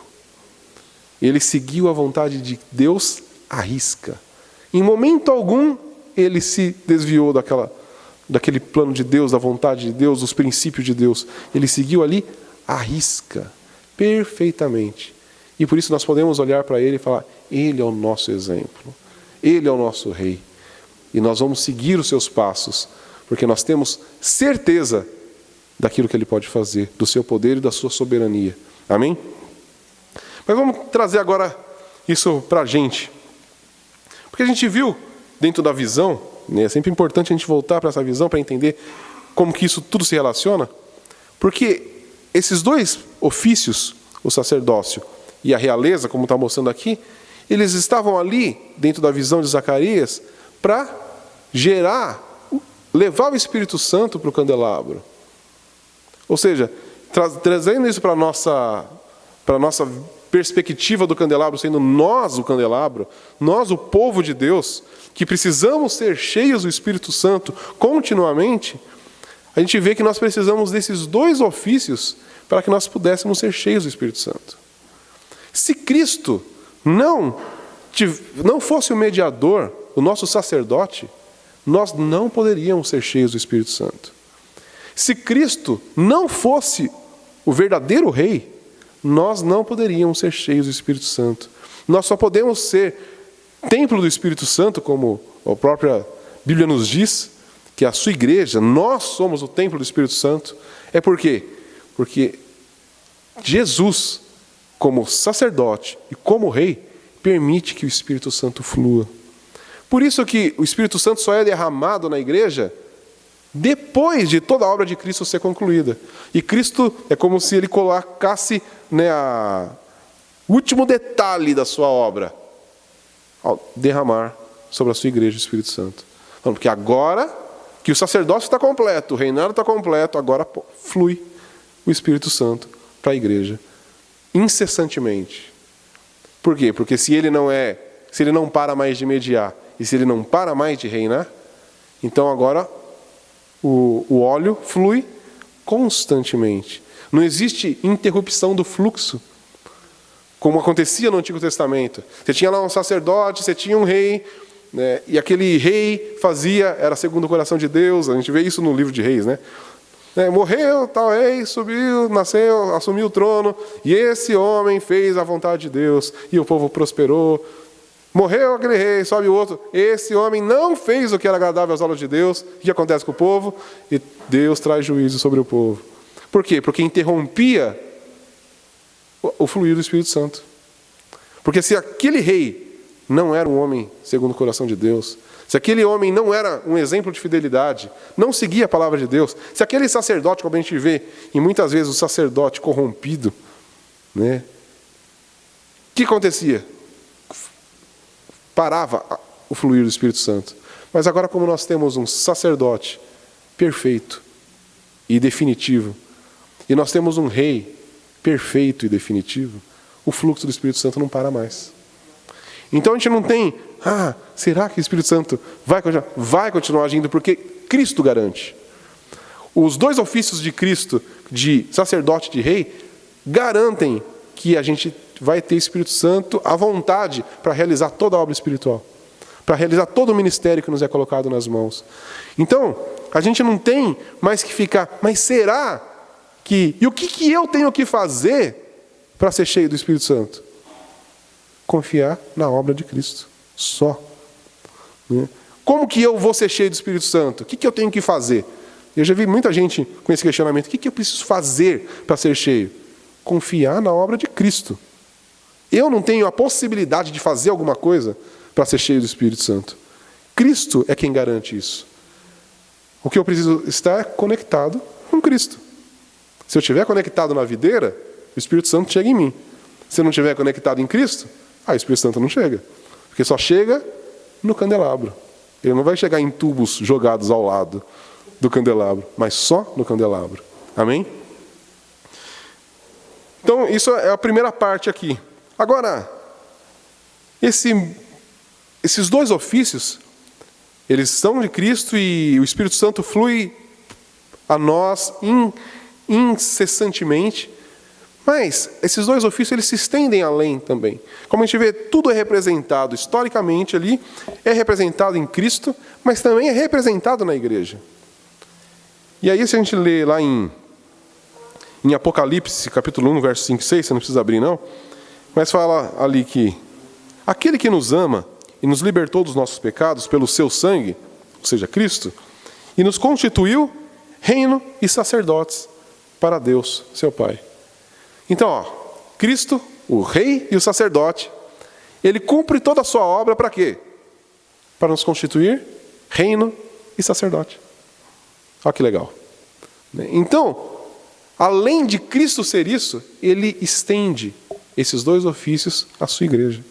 Ele seguiu a vontade de Deus à risca. Em momento algum, ele se desviou daquele plano de Deus, da vontade de Deus, dos princípios de Deus. Ele seguiu ali à risca, perfeitamente. E por isso nós podemos olhar para ele e falar, ele é o nosso exemplo. Ele é o nosso rei. E nós vamos seguir os seus passos, porque nós temos certeza daquilo que ele pode fazer, do seu poder e da sua soberania. Amém? Mas vamos trazer agora isso para a gente. Porque a gente viu dentro da visão, né, é sempre importante a gente voltar para essa visão para entender como que isso tudo se relaciona. Porque esses dois ofícios, o sacerdócio e a realeza, como está mostrando aqui, eles estavam ali, dentro da visão de Zacarias, para levar o Espírito Santo para o candelabro. Ou seja, trazendo isso para a nossa perspectiva do candelabro, sendo nós o candelabro, nós o povo de Deus, que precisamos ser cheios do Espírito Santo continuamente, a gente vê que nós precisamos desses dois ofícios para que nós pudéssemos ser cheios do Espírito Santo. Se Cristo não fosse o mediador, o nosso sacerdote, nós não poderíamos ser cheios do Espírito Santo. Se Cristo não fosse o verdadeiro rei, nós não poderíamos ser cheios do Espírito Santo. Nós só podemos ser templo do Espírito Santo, como a própria Bíblia nos diz, que a sua igreja, nós somos o templo do Espírito Santo. É por quê? Porque Jesus, como sacerdote e como rei, permite que o Espírito Santo flua. Por isso que o Espírito Santo só é derramado na igreja depois de toda a obra de Cristo ser concluída. E Cristo é como se ele colocasse, né, o último detalhe da sua obra, ao derramar sobre a sua igreja o Espírito Santo. Então, porque agora que o sacerdócio está completo, o reinado está completo, agora flui o Espírito Santo para a igreja, incessantemente. Por quê? Porque se ele não para mais de mediar, e se ele não para mais de reinar, então agora o óleo flui constantemente. Não existe interrupção do fluxo, como acontecia no Antigo Testamento. Você tinha lá um sacerdote, você tinha um rei, né, e aquele rei era segundo o coração de Deus. A gente vê isso no livro de Reis, né? Morreu tal rei, subiu, nasceu, assumiu o trono, e esse homem fez a vontade de Deus, e o povo prosperou. Morreu aquele rei, sobe o outro. Esse homem não fez o que era agradável aos olhos de Deus. O que acontece com o povo? E Deus traz juízo sobre o povo. Por quê? Porque interrompia o fluir do Espírito Santo. Porque se aquele rei não era um homem segundo o coração de Deus, se aquele homem não era um exemplo de fidelidade, não seguia a palavra de Deus, se aquele sacerdote, como a gente vê, e muitas vezes o sacerdote corrompido, né, o que acontecia? Parava o fluir do Espírito Santo. Mas agora, como nós temos um sacerdote perfeito e definitivo, e nós temos um rei perfeito e definitivo, o fluxo do Espírito Santo não para mais. Então a gente não tem, será que o Espírito Santo vai continuar? Vai continuar agindo, porque Cristo garante. Os dois ofícios de Cristo, de sacerdote e de rei, garantem que a gente vai ter Espírito Santo à vontade para realizar toda a obra espiritual, para realizar todo o ministério que nos é colocado nas mãos. Então, a gente não tem mais que ficar, mas será que... E o que eu tenho que fazer para ser cheio do Espírito Santo? Confiar na obra de Cristo, só. Como que eu vou ser cheio do Espírito Santo? O que eu tenho que fazer? Eu já vi muita gente com esse questionamento. O que eu preciso fazer para ser cheio? Confiar na obra de Cristo. Eu não tenho a possibilidade de fazer alguma coisa para ser cheio do Espírito Santo. Cristo é quem garante isso. O que eu preciso estar conectado com Cristo. Se eu estiver conectado na videira, o Espírito Santo chega em mim. Se eu não estiver conectado em Cristo, o Espírito Santo não chega. Porque só chega no candelabro. Ele não vai chegar em tubos jogados ao lado do candelabro, mas só no candelabro. Amém? Então, isso é a primeira parte aqui. Agora, esses dois ofícios, Eles são de Cristo e o Espírito Santo flui a nós incessantemente. Mas esses dois ofícios, eles se estendem além também. Como a gente vê, tudo é representado historicamente ali, é representado em Cristo, mas também é representado na igreja. E aí, se a gente lê lá em Apocalipse, capítulo 1, verso 5 e 6, você não precisa abrir não, mas fala ali que aquele que nos ama e nos libertou dos nossos pecados pelo seu sangue, ou seja, Cristo, e nos constituiu reino e sacerdotes para Deus, seu Pai. Então, Cristo, o rei e o sacerdote, ele cumpre toda a sua obra para quê? Para nos constituir reino e sacerdote. Olha que legal. Então, além de Cristo ser isso, ele estende esses dois ofícios à sua igreja.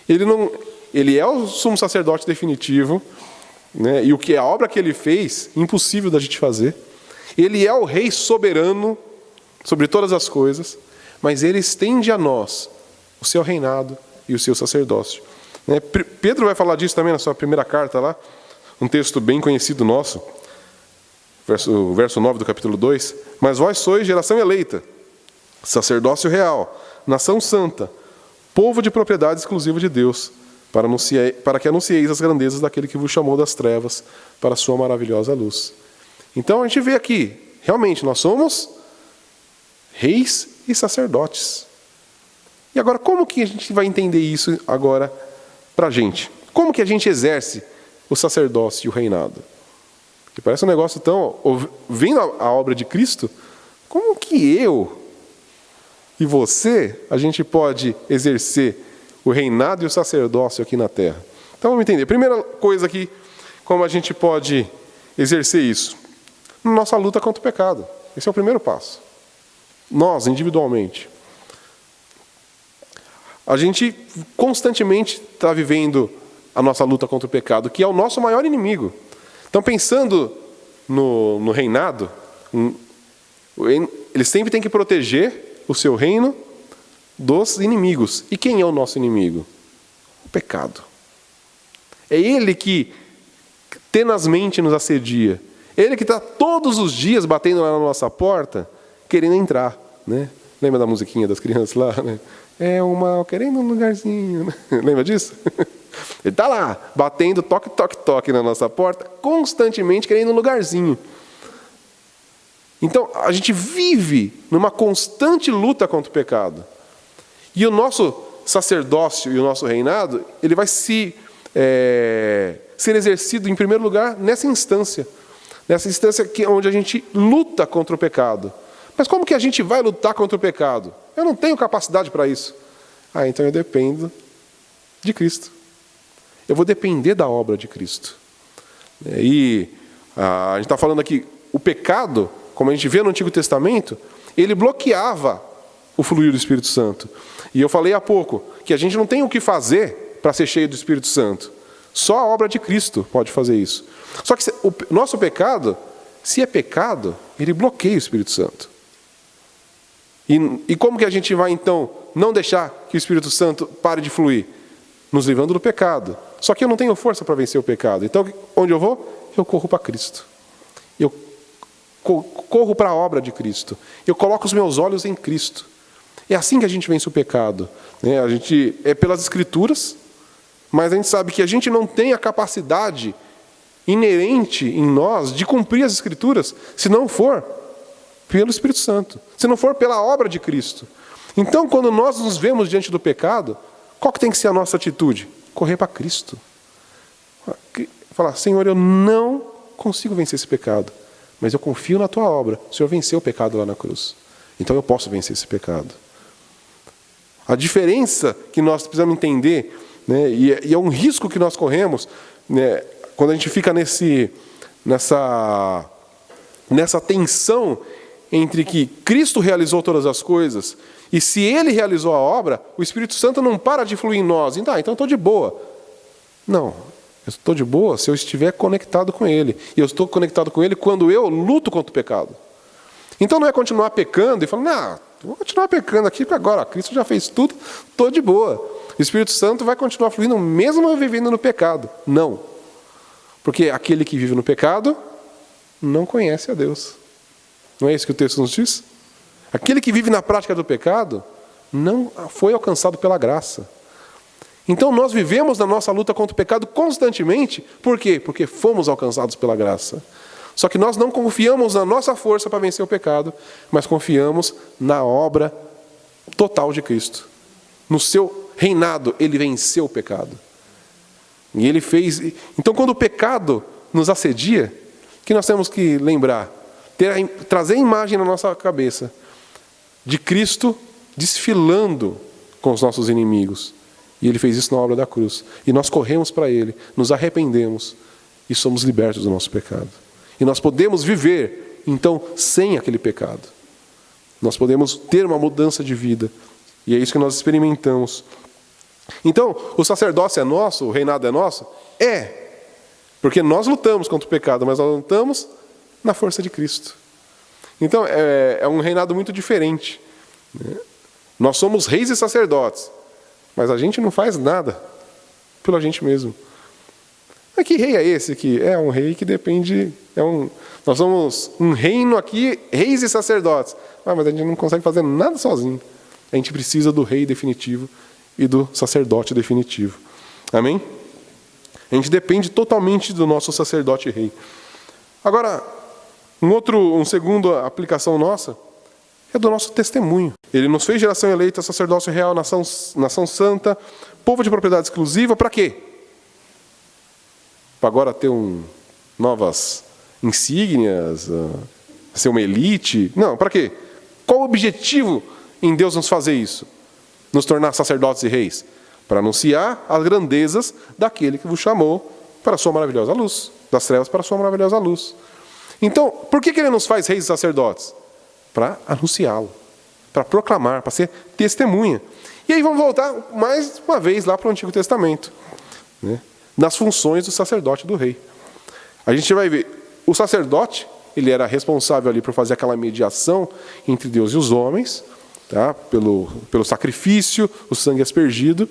Ele é o sumo sacerdote definitivo, né? E o que é a obra que ele fez, impossível da gente fazer. Ele é o rei soberano sobre todas as coisas, mas ele estende a nós o seu reinado e o seu sacerdócio. Pedro vai falar disso também na sua primeira carta lá, um texto bem conhecido nosso, verso 9 do capítulo 2. Mas vós sois geração eleita, sacerdócio real, nação santa, povo de propriedade exclusiva de Deus, para que anuncieis as grandezas daquele que vos chamou das trevas para a sua maravilhosa luz. Então a gente vê aqui, realmente, nós somos reis e sacerdotes. E agora, como que a gente vai entender isso agora para a gente? Como que a gente exerce o sacerdócio e o reinado? Que parece um negócio tão... Vendo a obra de Cristo, como que eu e você, a gente pode exercer o reinado e o sacerdócio aqui na terra? Então vamos entender. Primeira coisa aqui, como a gente pode exercer isso? Nossa luta contra o pecado. Esse é o primeiro passo. Nós, individualmente. A gente constantemente está vivendo a nossa luta contra o pecado, que é o nosso maior inimigo. Então, pensando no reinado, ele sempre tem que proteger o seu reino dos inimigos. E quem é o nosso inimigo? O pecado. É ele que tenazmente nos assedia. Ele que está todos os dias batendo lá na nossa porta, querendo entrar, né? Lembra da musiquinha das crianças lá, né? É o mal querendo um lugarzinho, né? Lembra disso? Ele está lá, batendo toque, toque, toque na nossa porta, constantemente querendo um lugarzinho. Então, a gente vive numa constante luta contra o pecado. E o nosso sacerdócio e o nosso reinado, ele vai ser exercido, em primeiro lugar, nessa instância onde a gente luta contra o pecado. Mas como que a gente vai lutar contra o pecado? Eu não tenho capacidade para isso. Então eu dependo de Cristo. Eu vou depender da obra de Cristo. E a gente está falando aqui, o pecado, como a gente vê no Antigo Testamento, ele bloqueava o fluir do Espírito Santo. E eu falei há pouco que a gente não tem o que fazer para ser cheio do Espírito Santo. Só a obra de Cristo pode fazer isso. Só que o nosso pecado, se é pecado, ele bloqueia o Espírito Santo. E como que a gente vai, então, não deixar que o Espírito Santo pare de fluir? Nos livrando do pecado. Só que eu não tenho força para vencer o pecado. Então, onde eu vou? Eu corro para Cristo. Eu corro para a obra de Cristo. Eu coloco os meus olhos em Cristo. É assim que a gente vence o pecado. A gente é pelas Escrituras, mas a gente sabe que a gente não tem a capacidade inerente em nós de cumprir as Escrituras, se não for pelo Espírito Santo, se não for pela obra de Cristo. Então, quando nós nos vemos diante do pecado, qual que tem que ser a nossa atitude? Correr para Cristo. Falar, Senhor, eu não consigo vencer esse pecado, mas eu confio na Tua obra. O Senhor venceu o pecado lá na cruz. Então eu posso vencer esse pecado. A diferença que nós precisamos entender, né, e é um risco que nós corremos, né, quando a gente fica nessa tensão entre que Cristo realizou todas as coisas, e se Ele realizou a obra, o Espírito Santo não para de fluir em nós. Então eu estou de boa. Não, eu estou de boa se eu estiver conectado com Ele. E eu estou conectado com Ele quando eu luto contra o pecado. Então não é continuar pecando e falar, vou continuar pecando aqui, porque agora Cristo já fez tudo, estou de boa. O Espírito Santo vai continuar fluindo mesmo eu vivendo no pecado. Não. Porque aquele que vive no pecado não conhece a Deus. Não é isso que o texto nos diz? Aquele que vive na prática do pecado não foi alcançado pela graça. Então nós vivemos na nossa luta contra o pecado constantemente. Por quê? Porque fomos alcançados pela graça. Só que nós não confiamos na nossa força para vencer o pecado, mas confiamos na obra total de Cristo. No seu reinado, ele venceu o pecado. E ele fez. Então, quando o pecado nos assedia, o que nós temos que lembrar? Trazer a imagem na nossa cabeça de Cristo desfilando com os nossos inimigos. E ele fez isso na obra da cruz. E nós corremos para ele, nos arrependemos e somos libertos do nosso pecado. E nós podemos viver, então, sem aquele pecado. Nós podemos ter uma mudança de vida. E é isso que nós experimentamos. Então, o sacerdócio é nosso, o reinado é nosso? É. Porque nós lutamos contra o pecado, mas nós lutamos na força de Cristo. Então, é um reinado muito diferente. Nós somos reis e sacerdotes, mas a gente não faz nada pela gente mesmo. Mas que rei é esse que é um rei que depende... Nós somos um reino aqui, reis e sacerdotes. Mas a gente não consegue fazer nada sozinho. A gente precisa do rei definitivo e do sacerdote definitivo. Amém? A gente depende totalmente do nosso sacerdote rei. Agora, uma segunda aplicação nossa é do nosso testemunho. Ele nos fez geração eleita, sacerdócio real, nação santa, povo de propriedade exclusiva, para quê? Para agora ter novas insígnias, ser uma elite? Não, para quê? Qual o objetivo em Deus nos fazer isso? Nos tornar sacerdotes e reis? Para anunciar as grandezas daquele que vos chamou para a sua maravilhosa luz, das trevas para a sua maravilhosa luz. Então, por que ele nos faz reis e sacerdotes? Para anunciá-lo, para proclamar, para ser testemunha. E aí vamos voltar mais uma vez lá para o Antigo Testamento, né? Nas funções do sacerdote e do rei. A gente vai ver, o sacerdote, ele era responsável ali por fazer aquela mediação entre Deus e os homens, tá? Pelo sacrifício, o sangue aspergido.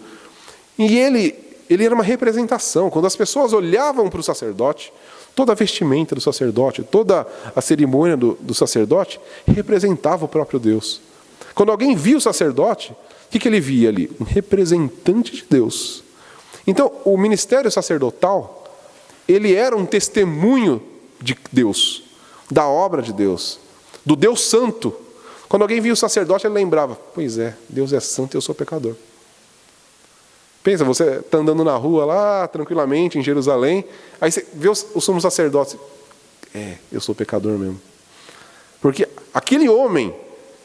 E ele era uma representação. Quando as pessoas olhavam para o sacerdote, toda a vestimenta do sacerdote, toda a cerimônia do sacerdote representava o próprio Deus. Quando alguém via o sacerdote, o que ele via ali? Um representante de Deus. Então, o ministério sacerdotal, ele era um testemunho de Deus, da obra de Deus, do Deus Santo. Quando alguém via o sacerdote, ele lembrava, pois é, Deus é santo e eu sou pecador. Pensa, você está andando na rua lá, tranquilamente, em Jerusalém, aí você vê o sumo sacerdote. Eu sou pecador mesmo. Porque aquele homem,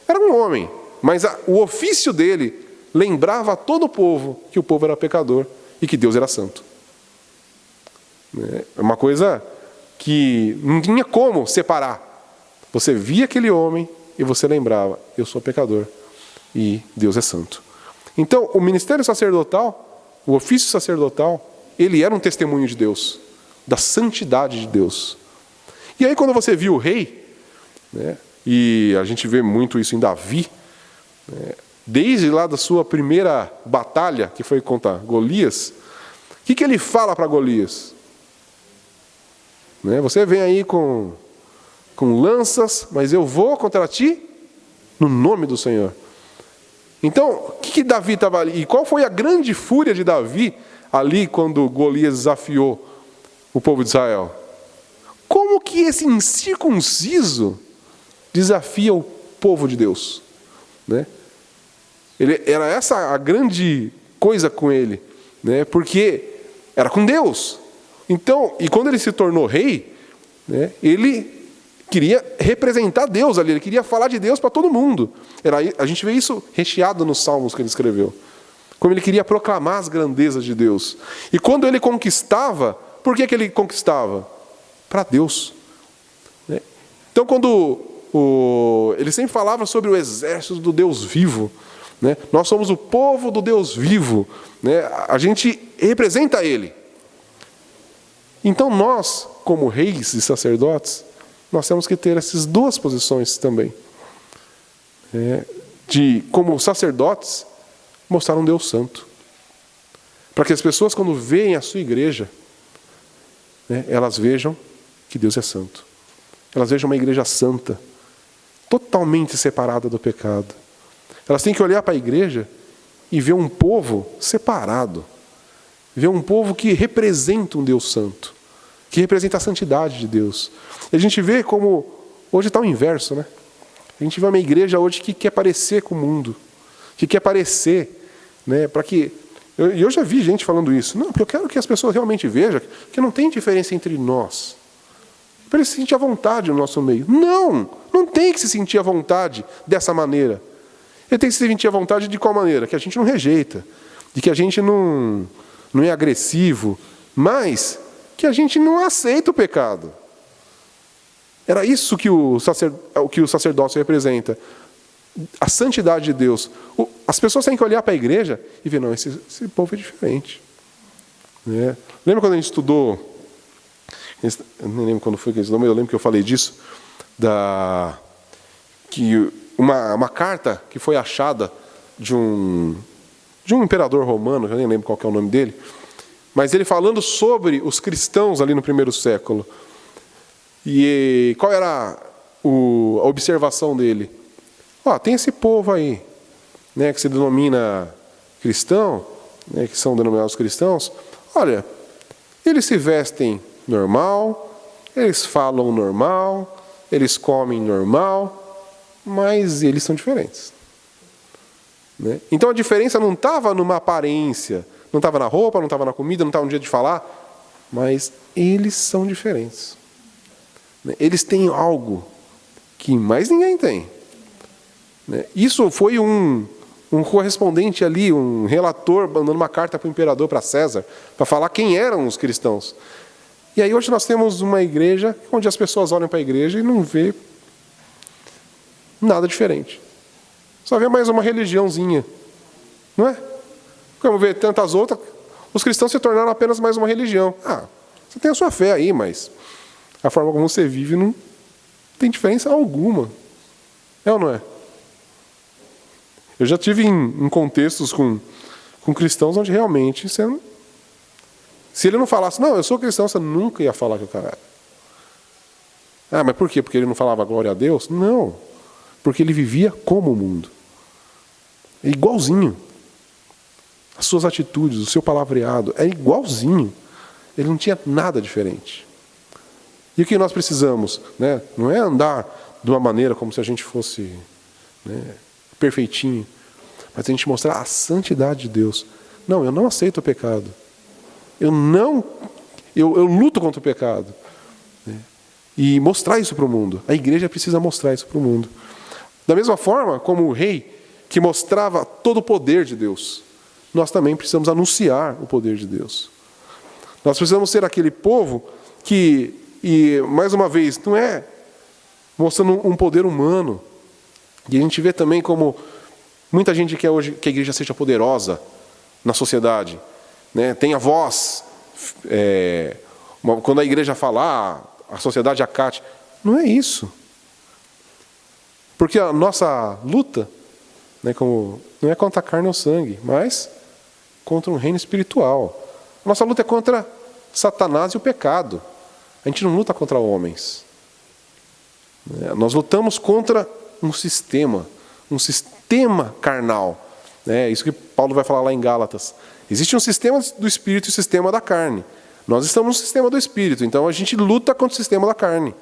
era um homem, mas o ofício dele lembrava a todo o povo que o povo era pecador e que Deus era santo. É uma coisa que não tinha como separar. Você via aquele homem e você lembrava, eu sou pecador e Deus é santo. Então, o ministério sacerdotal, o ofício sacerdotal, ele era um testemunho de Deus, da santidade de Deus. E aí quando você viu o rei, né, e a gente vê muito isso em Davi, né, desde lá da sua primeira batalha, que foi contra Golias, o que ele fala para Golias? Né, você vem aí com lanças, mas eu vou contra ti no nome do Senhor. Então, o que Davi estava ali? E qual foi a grande fúria de Davi ali quando Golias desafiou o povo de Israel? Como que esse incircunciso desafia o povo de Deus? Né? Era essa a grande coisa com ele, né? Porque era com Deus. Então, e quando ele se tornou rei, né, ele queria representar Deus ali, ele queria falar de Deus para todo mundo. A gente vê isso recheado nos salmos que ele escreveu. Como ele queria proclamar as grandezas de Deus. E quando ele conquistava, por que ele conquistava? Para Deus. Né? Então, quando ele sempre falava sobre o exército do Deus vivo, né? Nós somos o povo do Deus vivo, né? A gente representa Ele. Então nós, como reis e sacerdotes, nós temos que ter essas duas posições também. De, como sacerdotes, mostrar um Deus santo. Para que as pessoas, quando veem a sua igreja, né, elas vejam que Deus é santo. Elas vejam uma igreja santa, totalmente separada do pecado. Elas têm que olhar para a igreja e ver um povo separado. Ver um povo que representa um Deus santo, que representa a santidade de Deus. E a gente vê como, hoje está o inverso, né? A gente vê uma igreja hoje que quer parecer com o mundo, que quer parecer, né, para que... Eu já vi gente falando isso. Não, porque eu quero que as pessoas realmente vejam que não tem diferença entre nós. Para eles se sentir à vontade no nosso meio. Não tem que se sentir à vontade dessa maneira. Ele tem que se sentir à vontade de qual maneira? Que a gente não rejeita, de que a gente não é agressivo, mas que a gente não aceita o pecado. Era isso que o sacerdócio representa. A santidade de Deus. As pessoas têm que olhar para a igreja e ver, não, esse povo é diferente. Né? Lembra quando a gente estudou, eu nem lembro quando foi que a gente estudou, mas eu lembro que eu falei disso, que uma carta que foi achada de um imperador romano, eu nem lembro qual que é o nome dele, mas ele falando sobre os cristãos ali no primeiro século. E qual era a observação dele? Tem esse povo aí, né, que se denomina cristão, né, que são denominados cristãos. Olha, eles se vestem normal, eles falam normal, eles comem normal, mas eles são diferentes. Né? Então a diferença não estava numa aparência, não estava na roupa, não estava na comida, não estava no jeito de falar, mas eles são diferentes. Eles têm algo que mais ninguém tem. Isso foi um correspondente ali, um relator, mandando uma carta para o imperador, para César, para falar quem eram os cristãos. E aí hoje nós temos uma igreja onde as pessoas olham para a igreja e não vê nada diferente. Só vê mais uma religiãozinha. Não é? Como vê tantas outras, os cristãos se tornaram apenas mais uma religião. Você tem a sua fé aí, mas a forma como você vive não tem diferença alguma. É ou não é? Eu já tive em contextos com cristãos onde realmente se ele não falasse, não, eu sou cristão, você nunca ia falar que o cara era. Mas por quê? Porque ele não falava glória a Deus? Não. Porque ele vivia como o mundo. É igualzinho. As suas atitudes, o seu palavreado, é igualzinho. Ele não tinha nada diferente. E o que nós precisamos? Né? Não é andar de uma maneira como se a gente fosse... né, perfeitinho, mas a gente mostrar a santidade de Deus. Não, eu não aceito o pecado. Eu luto contra o pecado. E mostrar isso para o mundo. A igreja precisa mostrar isso para o mundo. Da mesma forma como o rei que mostrava todo o poder de Deus, nós também precisamos anunciar o poder de Deus. Nós precisamos ser aquele povo que, e mais uma vez, não é mostrando um poder humano. E a gente vê também como muita gente quer hoje que a igreja seja poderosa na sociedade. Né? Tenha voz. Quando a igreja fala, a sociedade acate. Não é isso. Porque a nossa luta, né, não é contra a carne ou sangue, mas contra um reino espiritual. A nossa luta é contra Satanás e o pecado. A gente não luta contra homens. Nós lutamos contra um sistema carnal. É isso que Paulo vai falar lá em Gálatas. Existe um sistema do espírito e um sistema da carne. Nós estamos no sistema do espírito, então a gente luta contra o sistema da carne.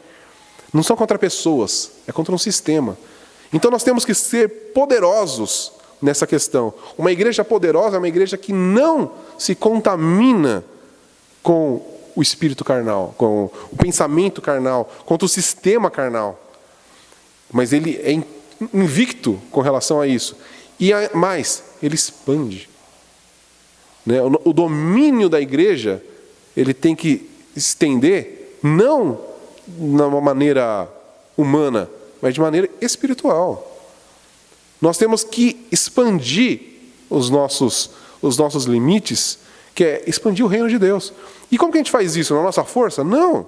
Não são contra pessoas, é contra um sistema. Então nós temos que ser poderosos nessa questão. Uma igreja poderosa é uma igreja que não se contamina com o espírito carnal, com o pensamento carnal, contra o sistema carnal. Mas ele é invicto com relação a isso. E mais, ele expande. Né? O domínio da igreja, ele tem que estender, não de uma maneira humana, mas de maneira espiritual. Nós temos que expandir os nossos limites, que é expandir o reino de Deus. E como que a gente faz isso? Na nossa força? Não.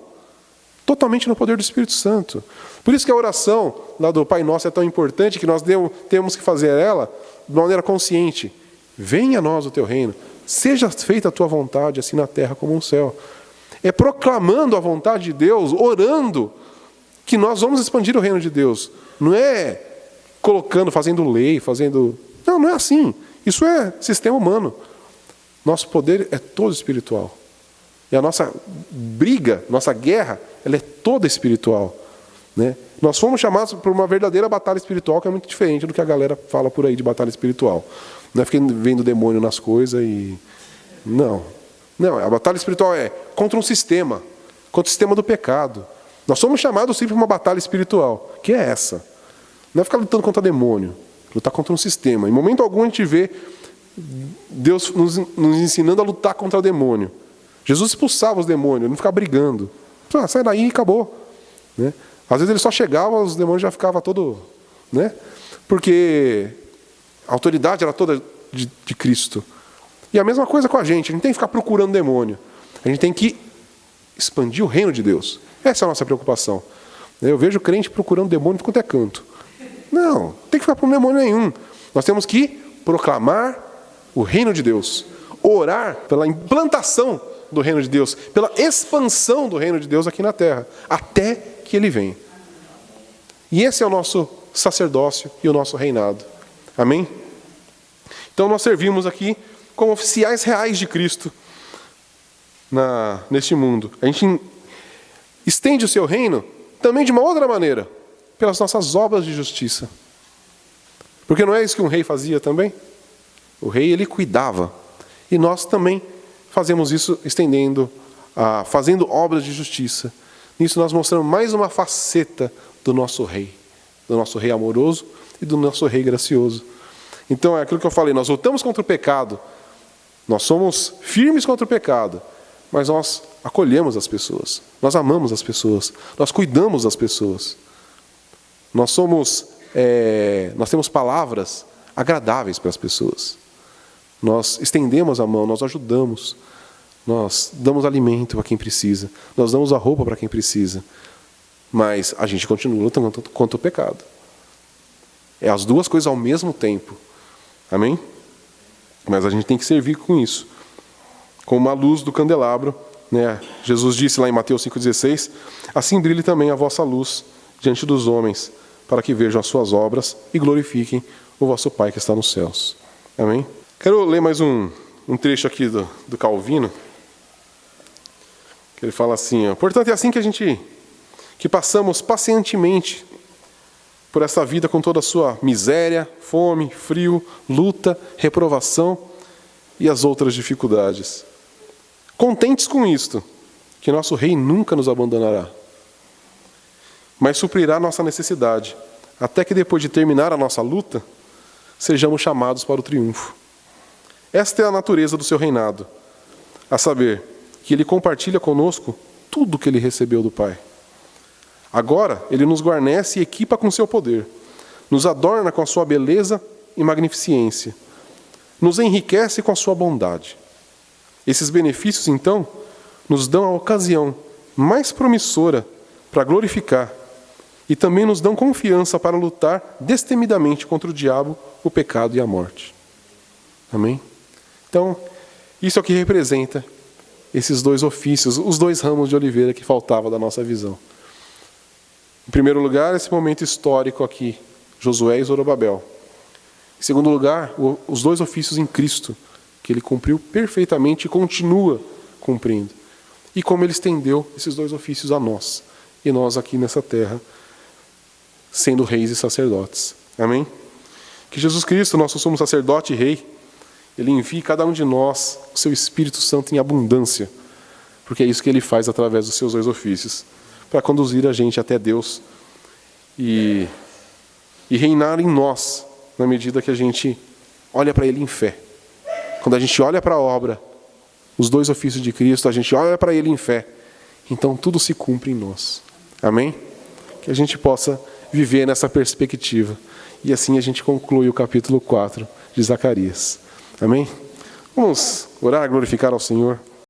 Totalmente no poder do Espírito Santo. Por isso que a oração lá do Pai Nosso é tão importante, que nós temos que fazer ela de maneira consciente. Venha a nós o teu reino, seja feita a tua vontade, assim na terra como no céu. É proclamando a vontade de Deus, orando, que nós vamos expandir o reino de Deus. Não é colocando, fazendo lei, fazendo... Não, não é assim. Isso é sistema humano. Nosso poder é todo espiritual. E a nossa briga, nossa guerra, ela é toda espiritual. Né? Nós fomos chamados por uma verdadeira batalha espiritual, que é muito diferente do que a galera fala por aí de batalha espiritual. Não é ficar vendo demônio nas coisas e... Não. Não, a batalha espiritual é contra um sistema, contra o sistema do pecado. Nós somos chamados sempre para uma batalha espiritual, que é essa. Não é ficar lutando contra demônio, lutar contra um sistema. Em momento algum a gente vê Deus nos ensinando a lutar contra o demônio. Jesus expulsava os demônios, não ficava brigando. Sai daí e acabou. Né? Às vezes ele só chegava, os demônios já ficavam todo... Né? Porque a autoridade era toda de Cristo. E a mesma coisa com a gente não tem que ficar procurando demônio. A gente tem que expandir o reino de Deus. Essa é a nossa preocupação. Eu vejo crente procurando demônio de quanto é canto. Não tem que ficar por demônio nenhum. Nós temos que proclamar o reino de Deus. Orar pela implantação do reino de Deus, pela expansão do reino de Deus aqui na terra, até que ele venha. E esse é o nosso sacerdócio e o nosso reinado. Amém? Então nós servimos aqui como oficiais reais de Cristo neste mundo. A gente estende o seu reino também de uma outra maneira, pelas nossas obras de justiça. Porque não é isso que um rei fazia também? O rei, ele cuidava. E nós também fazemos isso fazendo obras de justiça. Nisso nós mostramos mais uma faceta do nosso rei amoroso e do nosso rei gracioso. Então é aquilo que eu falei, nós lutamos contra o pecado, nós somos firmes contra o pecado, mas nós acolhemos as pessoas, nós amamos as pessoas, nós cuidamos das pessoas. Nós temos palavras agradáveis para as pessoas. Nós estendemos a mão, nós ajudamos, nós damos alimento para quem precisa, nós damos a roupa para quem precisa, mas a gente continua lutando contra o pecado. É as duas coisas ao mesmo tempo. Amém? Mas a gente tem que servir com isso, como a luz do candelabro. Né? Jesus disse lá em Mateus 5,16, assim brilhe também a vossa luz diante dos homens, para que vejam as suas obras e glorifiquem o vosso Pai que está nos céus. Amém? Quero ler mais um trecho aqui do Calvino, que ele fala assim, portanto é assim que passamos pacientemente por essa vida com toda a sua miséria, fome, frio, luta, reprovação e as outras dificuldades. Contentes com isto, que nosso Rei nunca nos abandonará, mas suprirá nossa necessidade, até que depois de terminar a nossa luta, sejamos chamados para o triunfo. Esta é a natureza do seu reinado, a saber, que ele compartilha conosco tudo o que ele recebeu do Pai. Agora, ele nos guarnece e equipa com seu poder, nos adorna com a sua beleza e magnificência, nos enriquece com a sua bondade. Esses benefícios, então, nos dão a ocasião mais promissora para glorificar e também nos dão confiança para lutar destemidamente contra o diabo, o pecado e a morte. Amém? Então, isso é o que representa esses dois ofícios, os dois ramos de oliveira que faltava da nossa visão. Em primeiro lugar, esse momento histórico aqui, Josué e Zorobabel. Em segundo lugar, os dois ofícios em Cristo, que ele cumpriu perfeitamente e continua cumprindo. E como ele estendeu esses dois ofícios a nós, e nós aqui nessa terra, sendo reis e sacerdotes. Amém? Que Jesus Cristo, nosso sumo sacerdote e rei, ele envie cada um de nós o seu Espírito Santo em abundância, porque é isso que ele faz através dos seus dois ofícios, para conduzir a gente até Deus e reinar em nós, na medida que a gente olha para ele em fé. Quando a gente olha para a obra, os dois ofícios de Cristo, a gente olha para ele em fé, então tudo se cumpre em nós. Amém? Que a gente possa viver nessa perspectiva. E assim a gente conclui o capítulo 4 de Zacarias. Amém? Vamos orar, glorificar ao Senhor.